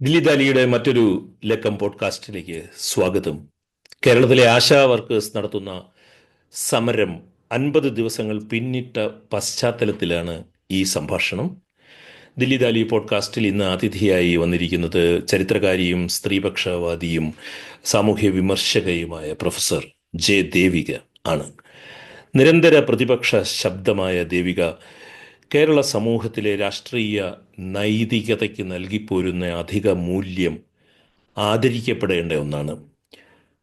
ദില്ലി ദാലിയുടെ മറ്റൊരു ലക്കം പോഡ്കാസ്റ്റിലേക്ക് സ്വാഗതം. കേരളത്തിലെ ആശാ വർക്കേഴ്സ് നടത്തുന്ന സമരം 50 ദിവസങ്ങൾ പിന്നിട്ട പശ്ചാത്തലത്തിലാണ് ഈ സംഭാഷണം. ദില്ലി ദാലി പോഡ്കാസ്റ്റിൽ ഇന്ന് അതിഥിയായി വന്നിരിക്കുന്നത് ചരിത്രകാരിയും സ്ത്രീപക്ഷവാദിയും സാമൂഹ്യ വിമർശകയുമായ പ്രൊഫസർ ജെ ദേവിക ആണ്. നിരന്തര പ്രതിപക്ഷ ശബ്ദമായ ദേവിക കേരള സമൂഹത്തിലെ രാഷ്ട്രീയ നൈതികതയ്ക്ക് നൽകിപ്പോരുന്ന അധിക മൂല്യം ആദരിക്കപ്പെടേണ്ട ഒന്നാണ്.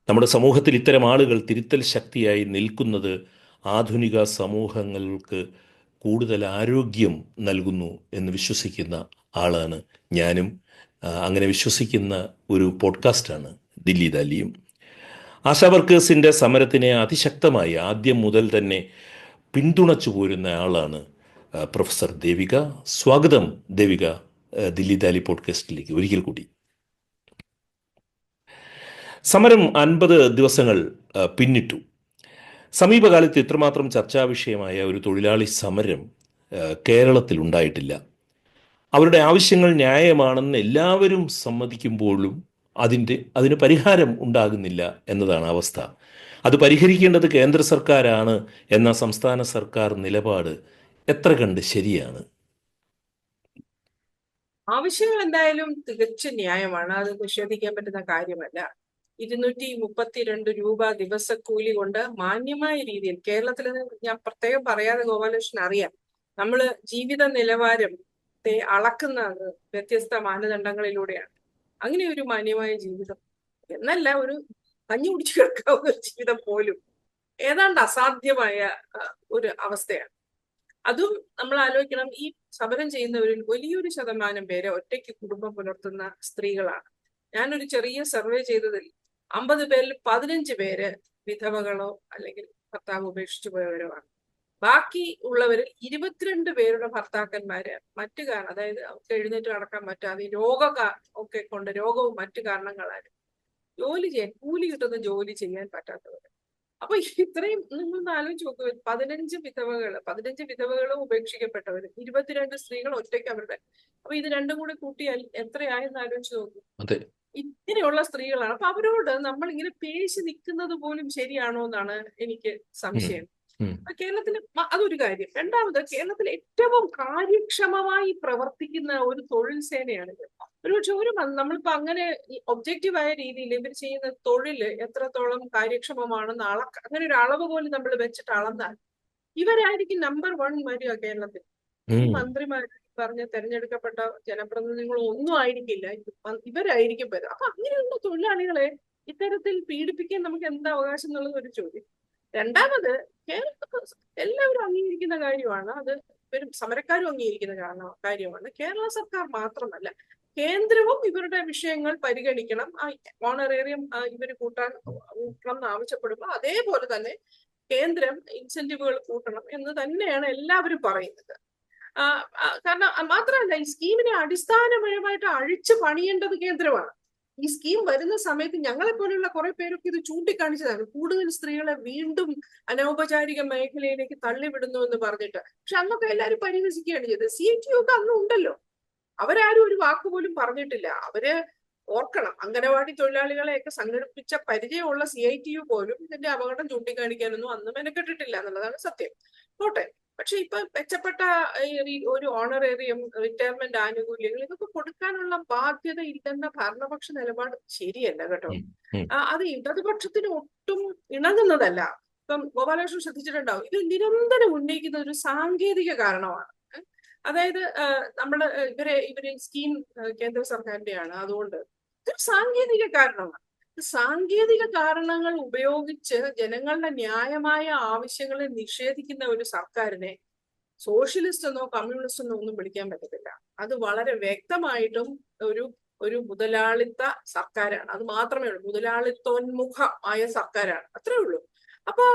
നമ്മുടെ സമൂഹത്തിൽ ഇത്തരം ആളുകൾ തിരുത്തൽ ശക്തിയായി നിൽക്കുന്നത് ആധുനിക സമൂഹങ്ങൾക്ക് കൂടുതൽ ആരോഗ്യം നൽകുന്നു എന്ന് വിശ്വസിക്കുന്ന ആളാണ് ഞാനും. അങ്ങനെ വിശ്വസിക്കുന്ന ഒരു പോഡ്കാസ്റ്റാണ് ദില്ലി ദാലിയും. ആശാ വർക്കേഴ്സിൻ്റെ സമരത്തിനെ അതിശക്തമായി ആദ്യം മുതൽ തന്നെ പിന്തുണച്ചു പോരുന്ന ആളാണ് പ്രൊഫസർ ദേവിക. സ്വാഗതം ദേവിക ദില്ലി ദാലി പോഡ്കാസ്റ്റിലേക്ക് ഒരിക്കൽ കൂടി. സമരം 50 ദിവസങ്ങൾ പിന്നിട്ടു. സമീപകാലത്ത് ഇത്രമാത്രം ചർച്ചാ വിഷയമായ ഒരു തൊഴിലാളി സമരം കേരളത്തിൽ ഉണ്ടായിട്ടില്ല. അവരുടെ ആവശ്യങ്ങൾ ന്യായമാണെന്ന് എല്ലാവരും സമ്മതിക്കുമ്പോഴും അതിന് പരിഹാരം ഉണ്ടാകുന്നില്ല എന്നതാണ് അവസ്ഥ. അത് പരിഹരിക്കേണ്ടത് കേന്ദ്ര സർക്കാരാണ് എന്ന സംസ്ഥാന സർക്കാർ നിലപാട് എത്ര കണ്ട് ശരിയാണ്? ആവശ്യങ്ങൾ എന്തായാലും തികച്ചും ന്യായമാണ്, അത് നിഷേധിക്കാൻ പറ്റുന്ന കാര്യമല്ല. 232 രൂപ ദിവസക്കൂലി കൊണ്ട് മാന്യമായ രീതിയിൽ കേരളത്തിൽ, ഞാൻ പ്രത്യേകം പറയാതെ ഗോപാലകൃഷ്ണൻ അറിയാം, നമ്മള് ജീവിത നിലവാരത്തെ അളക്കുന്നത് വ്യത്യസ്ത മാനദണ്ഡങ്ങളിലൂടെയാണ്. അങ്ങനെ ഒരു മാന്യമായ ജീവിതം എന്നല്ല, ഒരു കഞ്ഞി കുടിച്ചു കിടക്കാവുന്ന ഒരു ജീവിതം പോലും ഏതാണ്ട് അസാധ്യമായ ഒരു അവസ്ഥയാണ്. അതും നമ്മൾ ആലോചിക്കണം, ഈ സമരം ചെയ്യുന്നവരിൽ വലിയൊരു ശതമാനം പേര് ഒറ്റയ്ക്ക് കുടുംബം പുലർത്തുന്ന സ്ത്രീകളാണ്. ഞാനൊരു ചെറിയ സർവേ ചെയ്തതിൽ 50 പേരിൽ 15 പേര് വിധവകളോ അല്ലെങ്കിൽ ഭർത്താവ് ഉപേക്ഷിച്ചു പോയവരോ ആണ്. ബാക്കി ഉള്ളവരിൽ 22 പേരുടെ ഭർത്താക്കന്മാര് മറ്റു കാരണം, അതായത് അവർക്ക് എഴുന്നേറ്റ് നടക്കാൻ പറ്റാതെ ഒക്കെ കൊണ്ട് രോഗവും മറ്റു കാരണങ്ങളാലും ജോലി ചെയ്യാൻ, കൂലി കിട്ടുന്ന ജോലി ചെയ്യാൻ പറ്റാത്തവര്. അപ്പൊ ഇത്രയും നിങ്ങളൊന്ന് ആലോചിച്ച് നോക്കുക, 15 വിധവകളും ഉപേക്ഷിക്കപ്പെട്ടവര്, 22 സ്ത്രീകൾ ഒറ്റയ്ക്ക് അവരുടെ. അപ്പൊ ഇത് രണ്ടും കൂടി കൂട്ടിയാൽ എത്രയായെന്ന് ആലോചിച്ച് നോക്കൂ. ഇങ്ങനെയുള്ള സ്ത്രീകളാണ്. അപ്പൊ അവരോട് നമ്മൾ ഇങ്ങനെ പേശി നിൽക്കുന്നത് പോലും ശരിയാണോ എന്നാണ് എനിക്ക് സംശയം. കേരളത്തിൽ അതൊരു കാര്യം. രണ്ടാമത്, കേരളത്തിൽ ഏറ്റവും കാര്യക്ഷമമായി പ്രവർത്തിക്കുന്ന ഒരു തൊഴിൽ സേനയാണിത്. ഒരുപക്ഷെ നമ്മളിപ്പോ അങ്ങനെ ഒബ്ജക്റ്റീവായ രീതിയിൽ ഇവർ ചെയ്യുന്ന തൊഴില് എത്രത്തോളം കാര്യക്ഷമമാണെന്ന് അങ്ങനെ ഒരു അളവ് പോലും നമ്മൾ വെച്ചിട്ട് അളന്നാൽ ഇവരായിരിക്കും നമ്പർ 1 വരിക കേരളത്തിൽ. ഈ മന്ത്രിമാര് പറഞ്ഞ തെരഞ്ഞെടുക്കപ്പെട്ട ജനപ്രതിനിധികൾ ഒന്നും ആയിരിക്കില്ല, ഇവരായിരിക്കും വരിക. അപ്പൊ അങ്ങനെയുള്ള തൊഴിലാളികളെ ഇത്തരത്തിൽ പീഡിപ്പിക്കാൻ നമുക്ക് എന്താ അവകാശം എന്നുള്ളത് ഒരു ചോദ്യം. രണ്ടാമത്, കേരളത്തിൽ എല്ലാവരും അംഗീകരിക്കുന്ന കാര്യമാണ്, അത് ഇവരും സമരക്കാരും അംഗീകരിക്കുന്ന കാര്യമാണ്. കേരള സർക്കാർ മാത്രമല്ല, കേന്ദ്രവും ഇവരുടെ വിഷയങ്ങൾ പരിഗണിക്കണം. ഓണറേറിയം ഇവർ കൂട്ടണം എന്ന് ആവശ്യപ്പെടുമ്പോൾ അതേപോലെ തന്നെ കേന്ദ്രം ഇൻസെന്റീവുകൾ കൂട്ടണം എന്ന് തന്നെയാണ് എല്ലാവരും പറയുന്നത്. കാരണം മാത്രമല്ല, ഈ സ്കീമിനെ അടിസ്ഥാനപരമായിട്ട് അഴിച്ചു പണിയേണ്ടത് കേന്ദ്രമാണ്. ഈ സ്കീം വരുന്ന സമയത്ത് ഞങ്ങളെ പോലെയുള്ള കുറെ പേരൊക്കെ ഇത് ചൂണ്ടിക്കാണിച്ചതാണ്. കൂടുതൽ സ്ത്രീകളെ വീണ്ടും അനൗപചാരിക മേഖലയിലേക്ക് തള്ളിവിടുന്നു എന്ന് പറഞ്ഞിട്ട്. പക്ഷെ അന്നൊക്കെ എല്ലാവരും പരിഹസിക്കുകയാണ് ചെയ്തത്. CITU ഒക്കെ അന്നും ഉണ്ടല്ലോ, അവരാരും ഒരു വാക്കുപോലും പറഞ്ഞിട്ടില്ല. അവര് ഓർക്കണം, അംഗനവാടി തൊഴിലാളികളെയൊക്കെ സംഘടിപ്പിച്ച പരിചയമുള്ള CITU പോലും ഇതിന്റെ അപകടം ചൂണ്ടിക്കാണിക്കാനൊന്നും അന്ന് മെനക്കെട്ടിട്ടില്ല എന്നുള്ളതാണ് സത്യം. പോട്ടെ, പക്ഷെ ഇപ്പൊ മെച്ചപ്പെട്ട ഒരു ഓണറേറിയം, റിട്ടയർമെന്റ് ആനുകൂല്യങ്ങൾ ഇതൊക്കെ കൊടുക്കാനുള്ള ബാധ്യത ഇല്ലെന്ന ഭരണപക്ഷ നിലപാട് ശരിയല്ല കേട്ടോ. അത് ഇടതുപക്ഷത്തിന് ഒട്ടും ഇണങ്ങുന്നതല്ല. ഇപ്പം ഗോപാലകൃഷ്ണൻ ശ്രദ്ധിച്ചിട്ടുണ്ടാവും, ഇത് നിരന്തരം ഉന്നയിക്കുന്ന ഒരു സാങ്കേതിക കാരണമാണ്. അതായത് ഇവര് സ്കീം കേന്ദ്ര സർക്കാരിന്റെയാണ്, അതുകൊണ്ട് ഇതൊരു സാങ്കേതിക കാരണമാണ്. സാങ്കേതിക കാരണങ്ങൾ ഉപയോഗിച്ച് ജനങ്ങളുടെ ന്യായമായ ആവശ്യങ്ങളെ നിഷേധിക്കുന്ന ഒരു സർക്കാരിനെ സോഷ്യലിസ്റ്റ് എന്നോ കമ്മ്യൂണിസ്റ്റ് എന്നോ ഒന്നും വിളിക്കാൻ പറ്റത്തില്ല. അത് വളരെ വ്യക്തമായിട്ടും ഒരു മുതലാളിത്ത സർക്കാരാണ്. അത് മാത്രമേ ഉള്ളൂ, മുതലാളിത്തോന്മുഖമായ സർക്കാരാണ്, അത്രേ ഉള്ളൂ. അപ്പൊ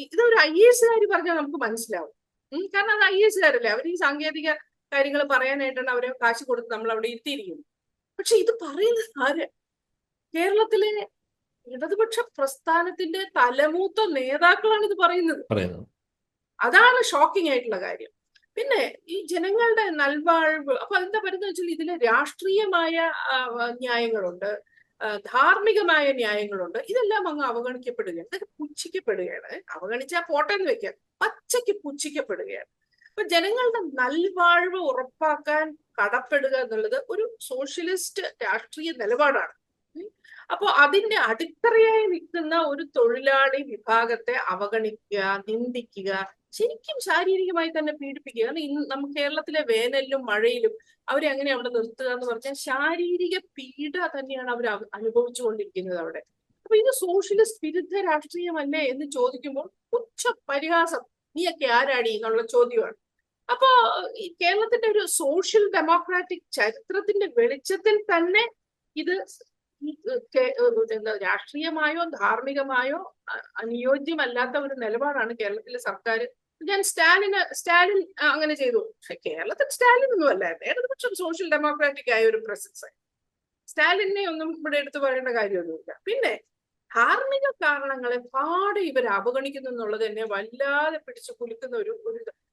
ഇതൊരു IAS പറഞ്ഞാൽ നമുക്ക് മനസ്സിലാവും. കാരണം അത് IAS അവർ ഈ സാങ്കേതിക കാര്യങ്ങൾ പറയാനായിട്ടാണ് അവരെ കാശ് കൊടുത്ത് നമ്മൾ അവിടെ ഇരുത്തിയിരിക്കുന്നത്. പക്ഷെ ഇത് പറയുന്നത് ആര്? കേരളത്തിലെ ഇടതുപക്ഷ പ്രസ്ഥാനത്തിന്റെ തലമൂത്ത നേതാക്കളാണ് ഇത് പറയുന്നത്. അതാണ് ഷോക്കിംഗ് ആയിട്ടുള്ള കാര്യം. പിന്നെ ഈ ജനങ്ങളുടെ നൽവാഴ്വ്, അപ്പൊ എന്താ പറയുന്നത് വെച്ചാൽ ഇതില് രാഷ്ട്രീയമായ ന്യായങ്ങളുണ്ട്, ധാർമ്മികമായ ന്യായങ്ങളുണ്ട്. ഇതെല്ലാം അങ്ങ് അവഗണിക്കപ്പെടുകയാണ്, ഇതൊക്കെ പുച്ഛിക്കപ്പെടുകയാണ്. അവഗണിച്ചാൽ പോട്ടെ എന്ന് വെക്കാം, പച്ചയ്ക്ക് പുച്ഛിക്കപ്പെടുകയാണ്. അപ്പൊ ജനങ്ങളുടെ നൽവാഴ്വ് ഉറപ്പാക്കാൻ കടപ്പെടുക എന്നുള്ളത് ഒരു സോഷ്യലിസ്റ്റ് രാഷ്ട്രീയ നിലപാടാണ്. അപ്പൊ അതിന്റെ അടിത്തറയായി നിൽക്കുന്ന ഒരു തൊഴിലാളി വിഭാഗത്തെ അവഗണിക്കുക, നിന്ദിക്കുക, ശരിക്കും ശാരീരികമായി തന്നെ പീഡിപ്പിക്കുക. കാരണം ഇന്ന് നമുക്ക് കേരളത്തിലെ വേനലിലും മഴയിലും അവരെ അങ്ങനെ അവിടെ നിർത്തുക എന്ന് പറഞ്ഞാൽ ശാരീരിക പീഡ തന്നെയാണ് അവർ അനുഭവിച്ചുകൊണ്ടിരിക്കുന്നത് അവിടെ. അപ്പൊ ഇത് സോഷ്യലിസ്റ്റ് വിരുദ്ധ രാഷ്ട്രീയമല്ലേ എന്ന് ചോദിക്കുമ്പോൾ പുച്ഛ പരിഹാസം, നീയൊക്കെ ആരാടി എന്നുള്ള ചോദ്യമാണ്. അപ്പൊ ഈ കേരളത്തിന്റെ ഒരു സോഷ്യൽ ഡെമോക്രാറ്റിക് ചരിത്രത്തിന്റെ വെളിച്ചത്തിൽ തന്നെ ഇത് രാഷ്ട്രീയമായോ ധാർമ്മികമായോ അനുയോജ്യമല്ലാത്ത ഒരു നിലപാടാണ് കേരളത്തിലെ സർക്കാർ. ഞാൻ സ്റ്റാലിൻ അങ്ങനെ ചെയ്തു, പക്ഷെ കേരളത്തിൽ സ്റ്റാലിൻ ഒന്നും അല്ലായിരുന്നു, ഇടതുപക്ഷം സോഷ്യൽ ഡെമോക്രാറ്റിക് ആയ ഒരു പ്രസൻസ്. സ്റ്റാലിനെ ഒന്നും ഇവിടെ എടുത്തു പറയേണ്ട കാര്യമൊന്നുമില്ല. പിന്നെ ധാർമ്മിക കാരണങ്ങളെ പാടെ ഇവർ അവഗണിക്കുന്നു എന്നുള്ളത് തന്നെ വല്ലാതെ പിടിച്ചു കുലുക്കുന്ന ഒരു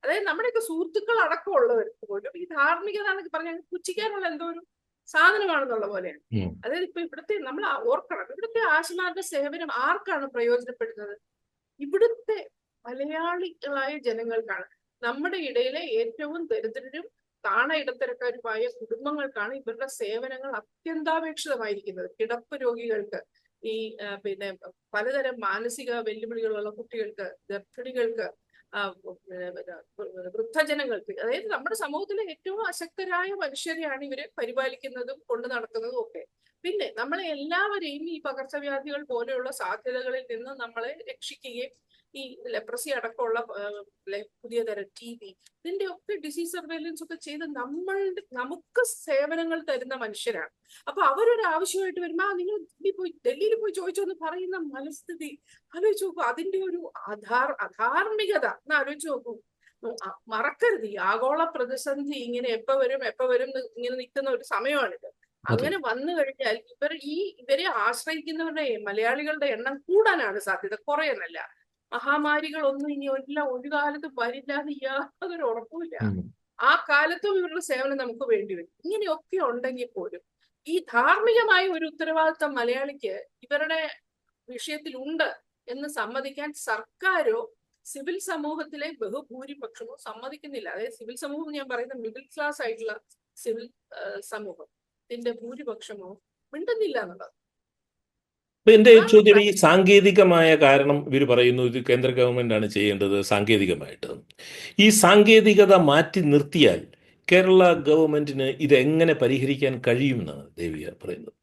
അതായത് നമ്മുടെയൊക്കെ സുഹൃത്തുക്കൾ അടക്കമുള്ളവർ പോലും ഈ ധാർമ്മികത എന്നൊക്കെ പറഞ്ഞാൽ പുച്ഛിക്കാനുള്ള എന്തോ ഒരു സാധനമാണെന്നുള്ള പോലെയാണ്. അതായത് ഇപ്പൊ ഇവിടുത്തെ നമ്മൾ ഓർക്കണം, ഇവിടുത്തെ ആശമാരുടെ സേവനം ആർക്കാണ് പ്രയോജനപ്പെടുന്നത്? ഇവിടുത്തെ മലയാളികളായ ജനങ്ങൾക്കാണ്. നമ്മുടെ ഇടയിലെ ഏറ്റവും ദരിദ്രരും താണ ഇടത്തരക്കാരുമായ കുടുംബങ്ങൾക്കാണ് ഇവരുടെ സേവനങ്ങൾ അത്യന്താപേക്ഷിതമായിരിക്കുന്നത്. കിടപ്പ് രോഗികൾക്ക്, ഈ പിന്നെ പലതരം മാനസിക വെല്ലുവിളികളുള്ള കുട്ടികൾക്ക്, ഗർഭിണികൾക്ക്, വൃദ്ധജനങ്ങൾക്ക്, അതായത് നമ്മുടെ സമൂഹത്തിലെ ഏറ്റവും അശക്തരായ മനുഷ്യരെയാണ് ഇവര് പരിപാലിക്കുന്നതും കൊണ്ടു നടക്കുന്നതും ഒക്കെ. പിന്നെ നമ്മളെ എല്ലാവരെയും ഈ പകർച്ചവ്യാധികൾ പോലെയുള്ള സാധ്യതകളിൽ നിന്ന് നമ്മളെ രക്ഷിക്കുകയും ഈ ലെപ്രസി അടക്കമുള്ള പുതിയ തരം TB, ഇതിന്റെ ഒക്കെ ഡിസീസ് സർവൈലൻസ് ഒക്കെ ചെയ്ത് നമുക്ക് സേവനങ്ങൾ തരുന്ന മനുഷ്യരാണ്. അപ്പൊ അവരൊരു ആവശ്യമായിട്ട് വരുമ്പോ നിങ്ങൾ ഡൽഹിയിൽ പോയി ചോദിച്ചോന്ന് പറയുന്ന മനസ്ഥിതി ആലോചിച്ച് നോക്കൂ. അതിന്റെ ഒരു അധാർമികത എന്ന് ആലോചിച്ച് നോക്കൂ. മറക്കരുത്, ഈ ആഗോള പ്രതിസന്ധി ഇങ്ങനെ എപ്പോ വരും ഇങ്ങനെ നിൽക്കുന്ന ഒരു സമയമാണിത്. അങ്ങനെ വന്നു കഴിഞ്ഞാൽ ഇവരെ ആശ്രയിക്കുന്നവരുടെ മലയാളികളുടെ എണ്ണം കൂടാനാണ് സാധ്യത, കുറയുന്നല്ല. മഹാമാരികളൊന്നും ഇനി ഒരു കാലത്തും വരില്ല എന്ന് യാതൊരു ഉറപ്പുമില്ല. ആ കാലത്തും ഇവരുടെ സേവനം നമുക്ക് വേണ്ടി വരും. ഇങ്ങനെയൊക്കെ ഉണ്ടെങ്കിൽ പോലും ഈ ധാർമ്മികമായ ഒരു ഉത്തരവാദിത്തം മലയാളിക്ക് ഇവരുടെ വിഷയത്തിലുണ്ട് എന്ന് സമ്മതിക്കാൻ സർക്കാരോ സിവിൽ സമൂഹത്തിലെ ബഹുഭൂരിപക്ഷമോ സമ്മതിക്കുന്നില്ല. അതായത് സിവിൽ സമൂഹം ഞാൻ പറയുന്ന മിഡിൽ ക്ലാസ് ആയിട്ടുള്ള സിവിൽ സമൂഹത്തിന്റെ ഭൂരിപക്ഷമോ മിണ്ടുന്നില്ല എന്നുള്ളത്. എന്റെ ചോദ്യം, ഈ സാങ്കേതികമായ കാരണം ഇവർ പറയുന്നു ഇത് കേന്ദ്ര ഗവൺമെന്റ് ആണ് ചെയ്യേണ്ടത് സാങ്കേതികമായിട്ട്. ഈ സാങ്കേതികത മാറ്റി നിർത്തിയാൽ കേരള ഗവൺമെന്റിന് ഇത് എങ്ങനെ പരിഹരിക്കാൻ കഴിയുമെന്നാണ് ദേവിക പറയുന്നത്?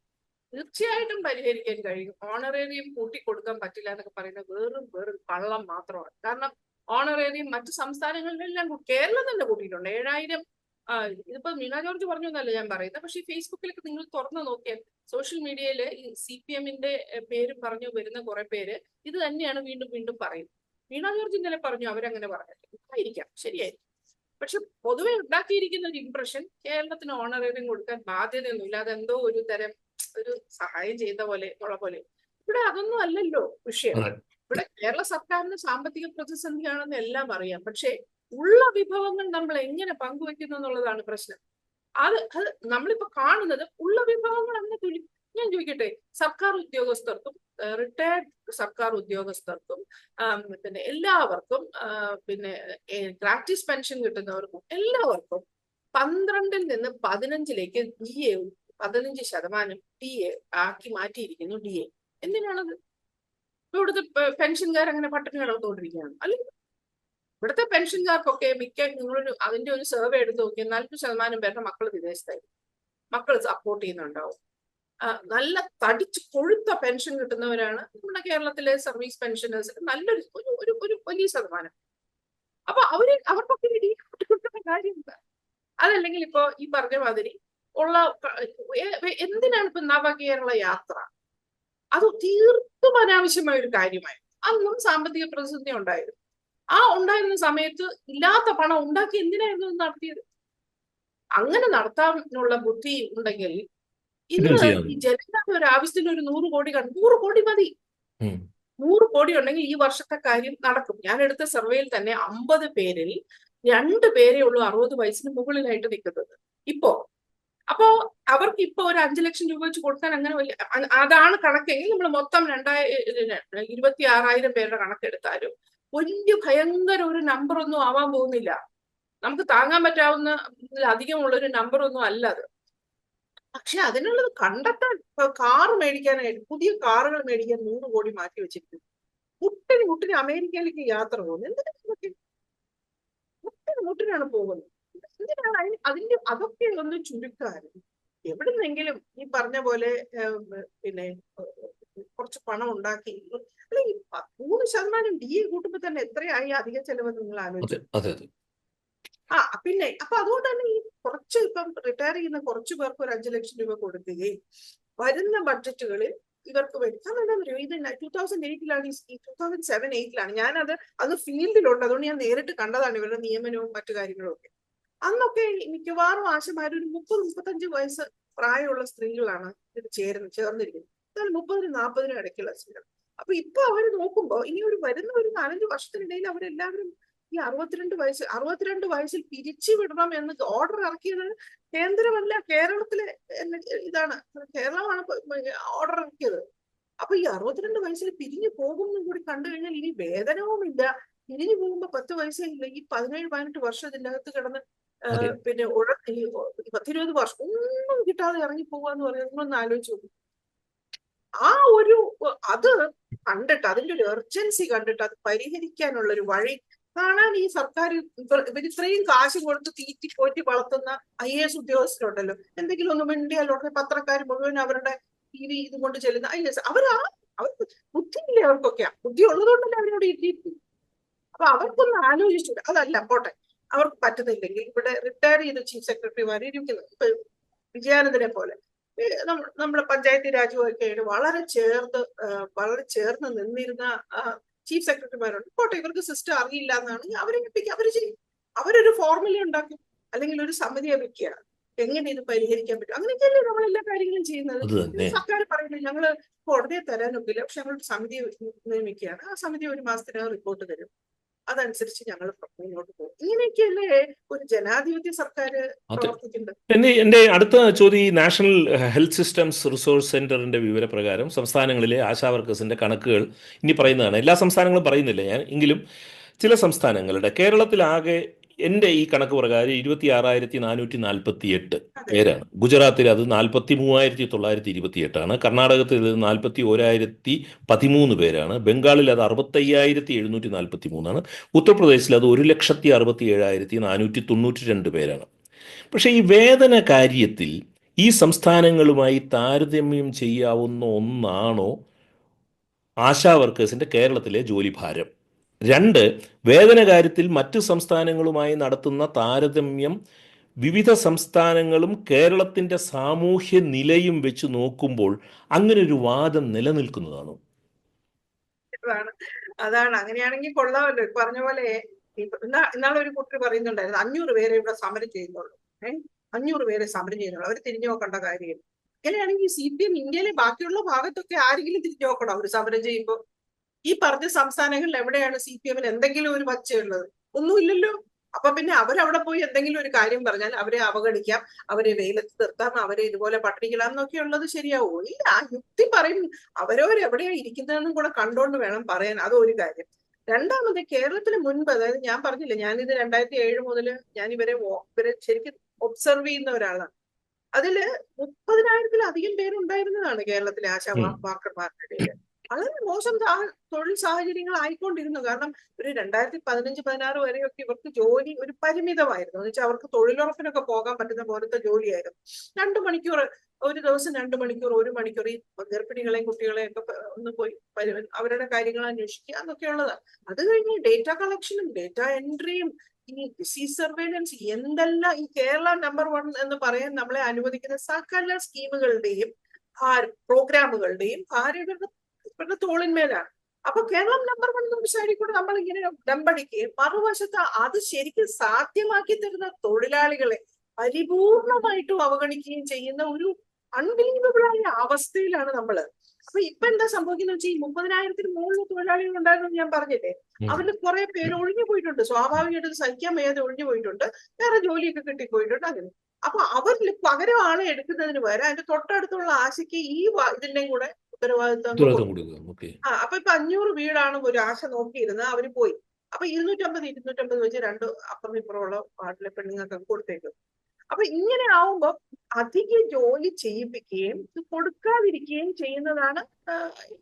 തീർച്ചയായിട്ടും പരിഹരിക്കാൻ കഴിയും. ഓണറേറിയം കൂട്ടിക്കൊടുക്കാൻ പറ്റില്ല എന്നൊക്കെ പറയുന്നത് വെറും കള്ളം മാത്രമാണ്. കാരണം ഓണറേറിയം മറ്റു സംസ്ഥാനങ്ങളിലെല്ലാം കേരളം തന്നെ കൂട്ടിയിട്ടുണ്ട്. 7000. ഇതിപ്പോ മീന ജോർജ് പറഞ്ഞു എന്നല്ല ഞാൻ പറയുന്നത്, പക്ഷെ ഫേസ്ബുക്കിലൊക്കെ നിങ്ങൾ തുറന്നു നോക്കിയാൽ സോഷ്യൽ മീഡിയയില് ഈ CPM-ന്റെ പേര് പറഞ്ഞു വരുന്ന കുറെ പേര് ഇത് തന്നെയാണ് വീണ്ടും പറയുന്നത്. മീന ജോർജ് ഇന്നലെ പറഞ്ഞു അവരങ്ങനെ പറഞ്ഞിരിക്കാം, ശരിയായിരിക്കും. പക്ഷെ പൊതുവെ ഉണ്ടാക്കിയിരിക്കുന്ന ഒരു ഇംപ്രഷൻ കേരളത്തിന് ഓണറേറിയം കൊടുക്കാൻ ബാധ്യതയൊന്നുമില്ല, അതെന്തോ ഒരു തരം ഒരു സഹായം ചെയ്ത പോലെ ഉള്ള പോലെ. ഇവിടെ അതൊന്നും അല്ലല്ലോ വിഷയം. ഇവിടെ കേരള സർക്കാരിന് സാമ്പത്തിക പ്രതിസന്ധിയാണെന്ന് എല്ലാം അറിയാം. പക്ഷെ ഉള്ള വിഭവങ്ങൾ നമ്മൾ എങ്ങനെ പങ്കുവെക്കുന്നു എന്നുള്ളതാണ് പ്രശ്നം. അത് നമ്മളിപ്പോ കാണുന്നത് ഉള്ള വിഭവങ്ങൾ അങ്ങനെ ഞാൻ ചോദിക്കട്ടെ, സർക്കാർ ഉദ്യോഗസ്ഥർക്കും റിട്ടയർഡ് സർക്കാർ ഉദ്യോഗസ്ഥർക്കും പിന്നെ എല്ലാവർക്കും പിന്നെ ഗ്രാറ്റിസ് പെൻഷൻ കിട്ടുന്നവർക്കും എല്ലാവർക്കും 12-ൽ നിന്ന് 15-ലേക്ക് 15% DA ആക്കി മാറ്റിയിരിക്കുന്നു. DA എന്തിനാണത്? ഇവിടുത്തെ പെൻഷൻകാർ അങ്ങനെ പട്ടിണി കിടന്നുകൊണ്ടിരിക്കുകയാണ്? അല്ലെങ്കിൽ ഇവിടുത്തെ പെൻഷൻകാർക്കൊക്കെ നിങ്ങളൊരു അതിന്റെ ഒരു സർവേ എടുത്ത് നോക്കിയാൽ 40% പേരുടെ മക്കൾ വിദേശത്തായിരിക്കും. മക്കൾ സപ്പോർട്ട് ചെയ്യുന്നുണ്ടാവും. നല്ല തടിച്ച് കൊഴുത്ത പെൻഷൻ കിട്ടുന്നവരാണ് നമ്മുടെ കേരളത്തിലെ സർവീസ് പെൻഷനേഴ്സ്, നല്ലൊരു ഒരു വലിയ ശതമാനം. അപ്പൊ അവർക്കൊക്കെ കിട്ടുന്ന കാര്യം എന്താ? അതല്ലെങ്കിൽ ഇപ്പൊ ഈ പറഞ്ഞ മാതിരി ഉള്ള എന്തിനാണ് ഇപ്പൊ നവകേരള യാത്ര? അത് തീർത്തും അനാവശ്യമായ ഒരു കാര്യമായി. അന്നും സാമ്പത്തിക പ്രതിസന്ധി ഉണ്ടായിരുന്നു. ആ ഉണ്ടായിരുന്ന സമയത്ത് ഇല്ലാത്ത പണം ഉണ്ടാക്കി എന്തിനായിരുന്നു നടത്തിയത്? അങ്ങനെ നടത്താനുള്ള ബുദ്ധി ഉണ്ടെങ്കിൽ ഇന്ന് ഈ ജനങ്ങളുടെ ഒരു ആവശ്യത്തിന് ഒരു 100 കോടി 100 കോടി മതി. 100 കോടി ഉണ്ടെങ്കിൽ ഈ വർഷത്തെ കാര്യം നടക്കും. ഞാൻ എടുത്ത സർവേയിൽ തന്നെ 50 പേരിൽ 2 പേരേ ഉള്ളൂ 60 വയസ്സിന് മുകളിലായിട്ട് നിൽക്കുന്നത് ഇപ്പോ. അപ്പോ അവർക്ക് ഇപ്പൊ ഒരു 5 ലക്ഷം രൂപ വെച്ച് കൊടുക്കാൻ അങ്ങനെ വലിയ അതാണ് കണക്കെങ്കിൽ നമ്മൾ മൊത്തം 26,000 പേരുടെ കണക്കെടുത്താലും വലിയ ഭയങ്കര ഒരു നമ്പർ ഒന്നും ആവാൻ പോകുന്നില്ല. നമുക്ക് താങ്ങാൻ പറ്റാവുന്ന അധികമുള്ള ഒരു നമ്പർ ഒന്നും അല്ല അത്. പക്ഷെ അതിനുള്ളത് കണ്ടെത്താൻ കാറ് മേടിക്കാനായിട്ട് പുതിയ കാറുകൾ മേടിക്കാൻ 100 കോടി മാറ്റി വെച്ചിരിക്കുന്നു. മുട്ടിന് അമേരിക്കയിലേക്ക് യാത്ര പോകുന്നത് എന്തിനാണ്? മുട്ടിനാണ് പോകുന്നത്. എന്തിനാണ് അതൊക്കെ ഒന്ന് ചുരുക്കാൻ എവിടുന്നെങ്കിലും ഈ പറഞ്ഞ പോലെ പിന്നെ കുറച്ച് പണം ഉണ്ടാക്കി, അല്ലെങ്കിൽ 3% DA കൂട്ടുമ്പോ തന്നെ എത്രയായി അധിക ചെലവെന്ന് നിങ്ങൾ ആലോചിച്ചു. പിന്നെ അപ്പൊ അതുകൊണ്ട് തന്നെ ഈ കുറച്ച് ഇപ്പം റിട്ടയർ ചെയ്യുന്ന കുറച്ചു പേർക്ക് ഒരു 5 ലക്ഷം രൂപ കൊടുക്കുകയും വരുന്ന ബഡ്ജറ്റുകളിൽ ഇവർക്ക് വരുത്താൻ എന്താ പറയുക, ഇത് 2008-ലാണ്, 2007-8-ലാണ് ഞാനത് ഫീൽഡിലുണ്ട്, അതുകൊണ്ട് ഞാൻ നേരിട്ട് കണ്ടതാണ് ഇവരുടെ നിയമനവും മറ്റു കാര്യങ്ങളും ഒക്കെ. അന്നൊക്കെ മിക്കവാറും ആശമാര് ഒരു 30-35 വയസ്സ് പ്രായമുള്ള സ്ത്രീകളാണ് ഇത് ചേർന്നിരിക്കുന്നത്. എന്നാൽ 30-40 ഇടയ്ക്കുള്ള സ്ത്രീകൾ. അപ്പൊ ഇപ്പൊ അവര് നോക്കുമ്പോ ഇനി വരുന്ന ഒരു 4-5 വർഷത്തിനിടയിൽ അവരെല്ലാവരും ഈ 62 വയസ്സിൽ പിരിച്ചു വിടണം എന്ന് ഓർഡർ ഇറക്കിയത് കേന്ദ്രമല്ല, കേരളത്തിലെ ഇതാണ്, കേരളമാണ് ഓർഡർ ഇറക്കിയത്. അപ്പൊ ഈ 62 വയസ്സിൽ പിരിഞ്ഞു പോകുമെന്നും കൂടി കണ്ടു കഴിഞ്ഞാൽ ഇനി വേതനവുമില്ല. പിരിഞ്ഞു പോകുമ്പോ 10 വയസ്സേ ഇല്ല, ഈ 17-18 വർഷം ഇതിന്റെ അകത്ത് കിടന്ന് പിന്നെ 10-20 വർഷം ഒന്നും കിട്ടാതെ ഇറങ്ങി പോവാന്ന് പറയുന്നത് നിങ്ങളൊന്ന് ആലോചിച്ച് നോക്കും. അത് കണ്ടിട്ട്, അതിന്റെ ഒരു എർജൻസി കണ്ടിട്ട് അത് പരിഹരിക്കാനുള്ള ഒരു വഴി കാണാൻ ഈ സർക്കാർ ഇത്രയും കാശ് കൊടുത്ത് തീറ്റി പോറ്റി വളർത്തുന്ന IAS ഉദ്യോഗസ്ഥരുണ്ടല്ലോ, എന്തെങ്കിലും ഒന്ന് മിണ്ടിയാലോ പത്രക്കാർ മുഴുവൻ അവരുടെ TV ഇതും കൊണ്ട് ചെല്ലുന്ന IAS അവർക്ക് ബുദ്ധിയില്ലേ? അവർക്കൊക്കെയാ ബുദ്ധി ഉള്ളതുകൊണ്ടല്ലേ അവരോട് ഇരിക്കും. അപ്പൊ അവർക്കൊന്ന് ആലോചിച്ചു. അതല്ല പോട്ടെ, അവർക്ക് പറ്റുന്നില്ലെങ്കിൽ ഇവിടെ റിട്ടയർ ചെയ്ത ചീഫ് സെക്രട്ടറിമാർ ഇരിക്കുന്നത്, ഇപ്പൊ വിജയാനന്ദനെ പോലെ നമ്മുടെ പഞ്ചായത്ത് രാജുവൊക്കെ വളരെ ചേർന്ന് നിന്നിരുന്ന ചീഫ് സെക്രട്ടറിമാരുണ്ട്. പോട്ടെ, ഇവർക്ക് സിസ്റ്റം അറിയില്ല എന്നാണ് അവരെ ചെയ്യും. അവരൊരു ഫോർമുല ഉണ്ടാക്കും, അല്ലെങ്കിൽ ഒരു സമിതിയെ വെക്കുക, എങ്ങനെ ഇത് പരിഹരിക്കാൻ പറ്റും. അങ്ങനെയൊക്കെയല്ലേ നമ്മളെല്ലാ കാര്യങ്ങളും ചെയ്യുന്നത്. സർക്കാർ പറയുന്നത് ഞങ്ങള് ഉടനെ തരാനൊക്കില്ല, പക്ഷെ ഞങ്ങളൊരു സമിതിയെ നിയമിക്കുകയാണ്, ആ സമിതി 1 മാസത്തിനകം റിപ്പോർട്ട് തരും, അതനുസരിച്ച് ഞങ്ങൾ മുന്നോട്ട് പോകും. ഇങ്ങനെയൊക്കെയല്ലേ ഒരു ജനാധിപത്യ സർക്കാർ പ്രവർത്തിക്കുന്നത്. എന്റെ അടുത്ത ചോദ്യം, നാഷണൽ ഹെൽത്ത് സിസ്റ്റംസ് റിസോഴ്സ് സെന്ററിന്റെ വിവരപ്രകാരം സംസ്ഥാനങ്ങളിലെ ആശാവർക്കേഴ്സിന്റെ കണക്കുകൾ ഇനി പറയുന്നതാണ്. എല്ലാ സംസ്ഥാനങ്ങളും പറയുന്നില്ല ഞാൻ, എങ്കിലും ചില സംസ്ഥാനങ്ങളുടെ, കേരളത്തിലാകെ എൻ്റെ ഈ കണക്ക് പ്രകാരം 26,448 പേരാണ്. ഗുജറാത്തിൽ അത് 43,928, കർണാടകത്തിൽ അത് 41,013 പേരാണ്, ബംഗാളിൽ അത് 65,743, ഉത്തർപ്രദേശിൽ അത് 1,67,492 പേരാണ്. പക്ഷേ ഈ വേതന കാര്യത്തിൽ ഈ സംസ്ഥാനങ്ങളുമായി താരതമ്യം ചെയ്യാവുന്ന ഒന്നാണോ ആശാ വർക്കേഴ്സിൻ്റെ കേരളത്തിലെ ജോലിഭാരം? 2, വേതന കാര്യത്തിൽ മറ്റ് സംസ്ഥാനങ്ങളുമായി നടത്തുന്ന താരതമ്യം വിവിധ സംസ്ഥാനങ്ങളും കേരളത്തിൻ്റെ സാമൂഹ്യ നിലയും വെച്ച് നോക്കുമ്പോൾ അങ്ങനെ ഒരു വാദം നിലനിൽക്കുന്നതാണോ? അതാണ്. അങ്ങനെയാണെങ്കിൽ കൊള്ളാമല്ലോ. പറഞ്ഞ പോലെ ഇന്നാളൊരു കുട്ടി പറയുന്നുണ്ടായിരുന്നു 500 പേരെ ഇവിടെ സമരം ചെയ്യുന്നുള്ളൂ. 500 പേരെ സമരം ചെയ്യുന്നുള്ളൂ, അവർ തിരിഞ്ഞു നോക്കേണ്ട കാര്യം. അങ്ങനെയാണെങ്കിൽ CPM ഇന്ത്യയിലെ ബാക്കിയുള്ള ഭാഗത്തൊക്കെ ആരെങ്കിലും തിരിഞ്ഞു നോക്കണം അവർ സമരം ചെയ്യുമ്പോൾ? ഈ പറഞ്ഞ സംസ്ഥാനങ്ങളിൽ എവിടെയാണ് CPM-ന് എന്തെങ്കിലും ഒരു പച്ചയുള്ളത്? ഒന്നുമില്ലല്ലോ. അപ്പൊ പിന്നെ അവരവിടെ പോയി എന്തെങ്കിലും ഒരു കാര്യം പറഞ്ഞാൽ അവരെ അവഗണിക്കാം, അവരെ വെയിലത്ത് നിർത്താം, അവരെ ഇതുപോലെ പട്ടിണിക്കിടാം എന്നൊക്കെ ഉള്ളത് ശരിയാവോ? ഇല്ല. ആ യുക്തി പറയും. അവരവരെവിടെയാ ഇരിക്കുന്നതെന്നും കൂടെ കണ്ടോണ്ട് വേണം പറയാൻ. അതൊരു കാര്യം. രണ്ടാമത്, കേരളത്തിന് മുൻപ്, അതായത് ഞാൻ പറഞ്ഞില്ല, ഞാനിത് 2007 മുതൽ ഞാൻ ഇവരെ ശരിക്കും ഒബ്സർവ് ചെയ്യുന്ന ഒരാളാണ്. അതില് 30,000-ത്തിലധികം പേരുണ്ടായിരുന്നതാണ് കേരളത്തിലെ ആശാ വർക്കർമാരുടെ ഇടയിൽ. വളരെ മോശം തൊഴിൽ സാഹചര്യങ്ങൾ ആയിക്കൊണ്ടിരുന്നു. കാരണം ഒരു 2015-16 വരെയൊക്കെ ഇവർക്ക് ജോലി ഒരു പരിമിതമായിരുന്നു. എന്ന് വെച്ചാൽ അവർക്ക് തൊഴിലുറപ്പിനൊക്കെ പോകാൻ പറ്റുന്ന പോലത്തെ ജോലിയായിരുന്നു. 2 മണിക്കൂർ ഒരു ദിവസം, 2 മണിക്കൂർ, 1 മണിക്കൂർ ഈ ഗർഭിണികളെയും കുട്ടികളെയും ഒക്കെ ഒന്ന് പോയി അവരുടെ കാര്യങ്ങൾ അന്വേഷിക്കുക എന്നൊക്കെ ഉള്ളതാണ്. അത് കഴിഞ്ഞ് ഡേറ്റ കളക്ഷനും ഡേറ്റ എൻട്രിയും ഈ ഡിസീസ് സർവൈലൻസ്, എന്തെല്ലാം ഈ കേരള നമ്പർ 1 എന്ന് പറയാൻ നമ്മളെ അനുവദിക്കുന്ന സകല സ്കീമുകളുടെയും പ്രോഗ്രാമുകളുടെയും ഇവരുടെ തോളിന്മേലാണ്. അപ്പൊ കേരളം നമ്പർ 1 സൈഡിൽ കൂടെ നമ്മൾ ഇങ്ങനെ ഡമ്പടിക്കുകയും മറുവശത്ത് അത് ശരിക്കും സാധ്യമാക്കി തരുന്ന തൊഴിലാളികളെ പരിപൂർണമായിട്ടും അവഗണിക്കുകയും ചെയ്യുന്ന ഒരു അൺബിലീവബിൾ ആയ അവസ്ഥയിലാണ് നമ്മള്. അപ്പൊ ഇപ്പൊ എന്താ സംഭവിക്കുന്ന വെച്ചാൽ ഈ 30,000-ന് മുകളിൽ തൊഴിലാളികൾ ഉണ്ടായിരുന്നു ഞാൻ പറഞ്ഞില്ലേ, അവരിൽ കുറെ പേര് ഒഴിഞ്ഞു പോയിട്ടുണ്ട്. സ്വാഭാവികമായിട്ട് സഹിക്കാൻ വയ്യാതെ ഒഴിഞ്ഞു പോയിട്ടുണ്ട്, വേറെ ജോലിയൊക്കെ കിട്ടിപ്പോയിട്ടുണ്ട്. അങ്ങനെ അപ്പൊ അവരിൽ പകരം ആളെ എടുക്കുന്നതിന് പകരം അതിന്റെ തൊട്ടടുത്തുള്ള ആശയ്ക്ക് ഈ ഇതിന്റെയും കൂടെ ഉത്തരവാദിത്വം കൊടുക്കും. അപ്പൊ ഇപ്പൊ 500 വീടാണ് ഒരു ആശ നോക്കിയിരുന്നത്, അവര് പോയി. അപ്പൊ 250 വെച്ച് രണ്ട് അപ്പുറം ഇപ്പുറമുള്ള വാർഡിലെ പെണ്ണുങ്ങൾക്ക് കൊടുത്തേക്കും. അപ്പൊ ഇങ്ങനെ ആവുമ്പോ അധികം ജോലി ചെയ്യിപ്പിക്കുകയും കൊടുക്കാതിരിക്കുകയും ചെയ്യുന്നതാണ്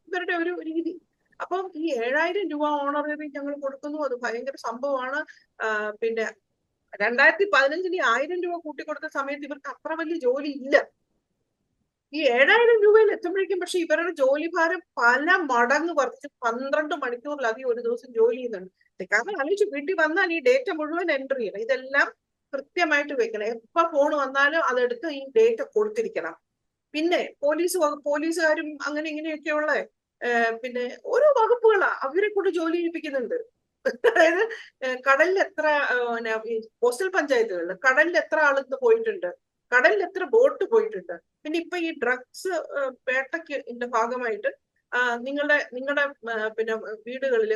ഇവരുടെ ഒരു രീതി. അപ്പം ഈ 7,000 രൂപ ഓണററി ഞങ്ങൾ കൊടുക്കുന്നു, അത് ഭയങ്കര സംഭവമാണ്. പിന്നെ 2015 1000 രൂപ കൂട്ടിക്കൊടുത്ത സമയത്ത് ഇവർക്ക് അത്ര വലിയ ജോലി ഇല്ല. ഈ 7,000 രൂപയിൽ എത്തുമ്പോഴേക്കും പക്ഷെ ഇവരുടെ ജോലി ഭാരം പല മടങ്ങ് വർദ്ധിച്ച് 12 മണിക്കൂറിലധികം ഒരു ദിവസം ജോലി ചെയ്യുന്നുണ്ട്. കാരണം ആലോചിച്ച് വീട്ടിൽ വന്നാൽ ഈ ഡേറ്റ മുഴുവൻ എൻട്രി ചെയ്യണം, ഇതെല്ലാം കൃത്യമായിട്ട് വെക്കണം. എപ്പോ ഫോൺ വന്നാലും അതെടുത്ത് ഈ ഡേറ്റ കൊടുത്തിരിക്കണം. പിന്നെ പോലീസുകാരും അങ്ങനെ ഇങ്ങനെയൊക്കെയുള്ള പിന്നെ ഓരോ വകുപ്പുകളാ അവരെ കൊണ്ട് ജോലി ചെയ്യിപ്പിക്കുന്നുണ്ട്. അതായത് കടലിൽ എത്ര കോസ്റ്റൽ പഞ്ചായത്തുകളിൽ കടലിൽ എത്ര ആളിന്ന് പോയിട്ടുണ്ട്, കടലിൽ എത്ര ബോട്ട് പോയിട്ടുണ്ട്. പിന്നെ ഇപ്പൊ ഈ ഡ്രഗ്സ് വേട്ടയ്ക്ക് ഭാഗമായിട്ട് നിങ്ങളുടെ പിന്നെ വീടുകളിൽ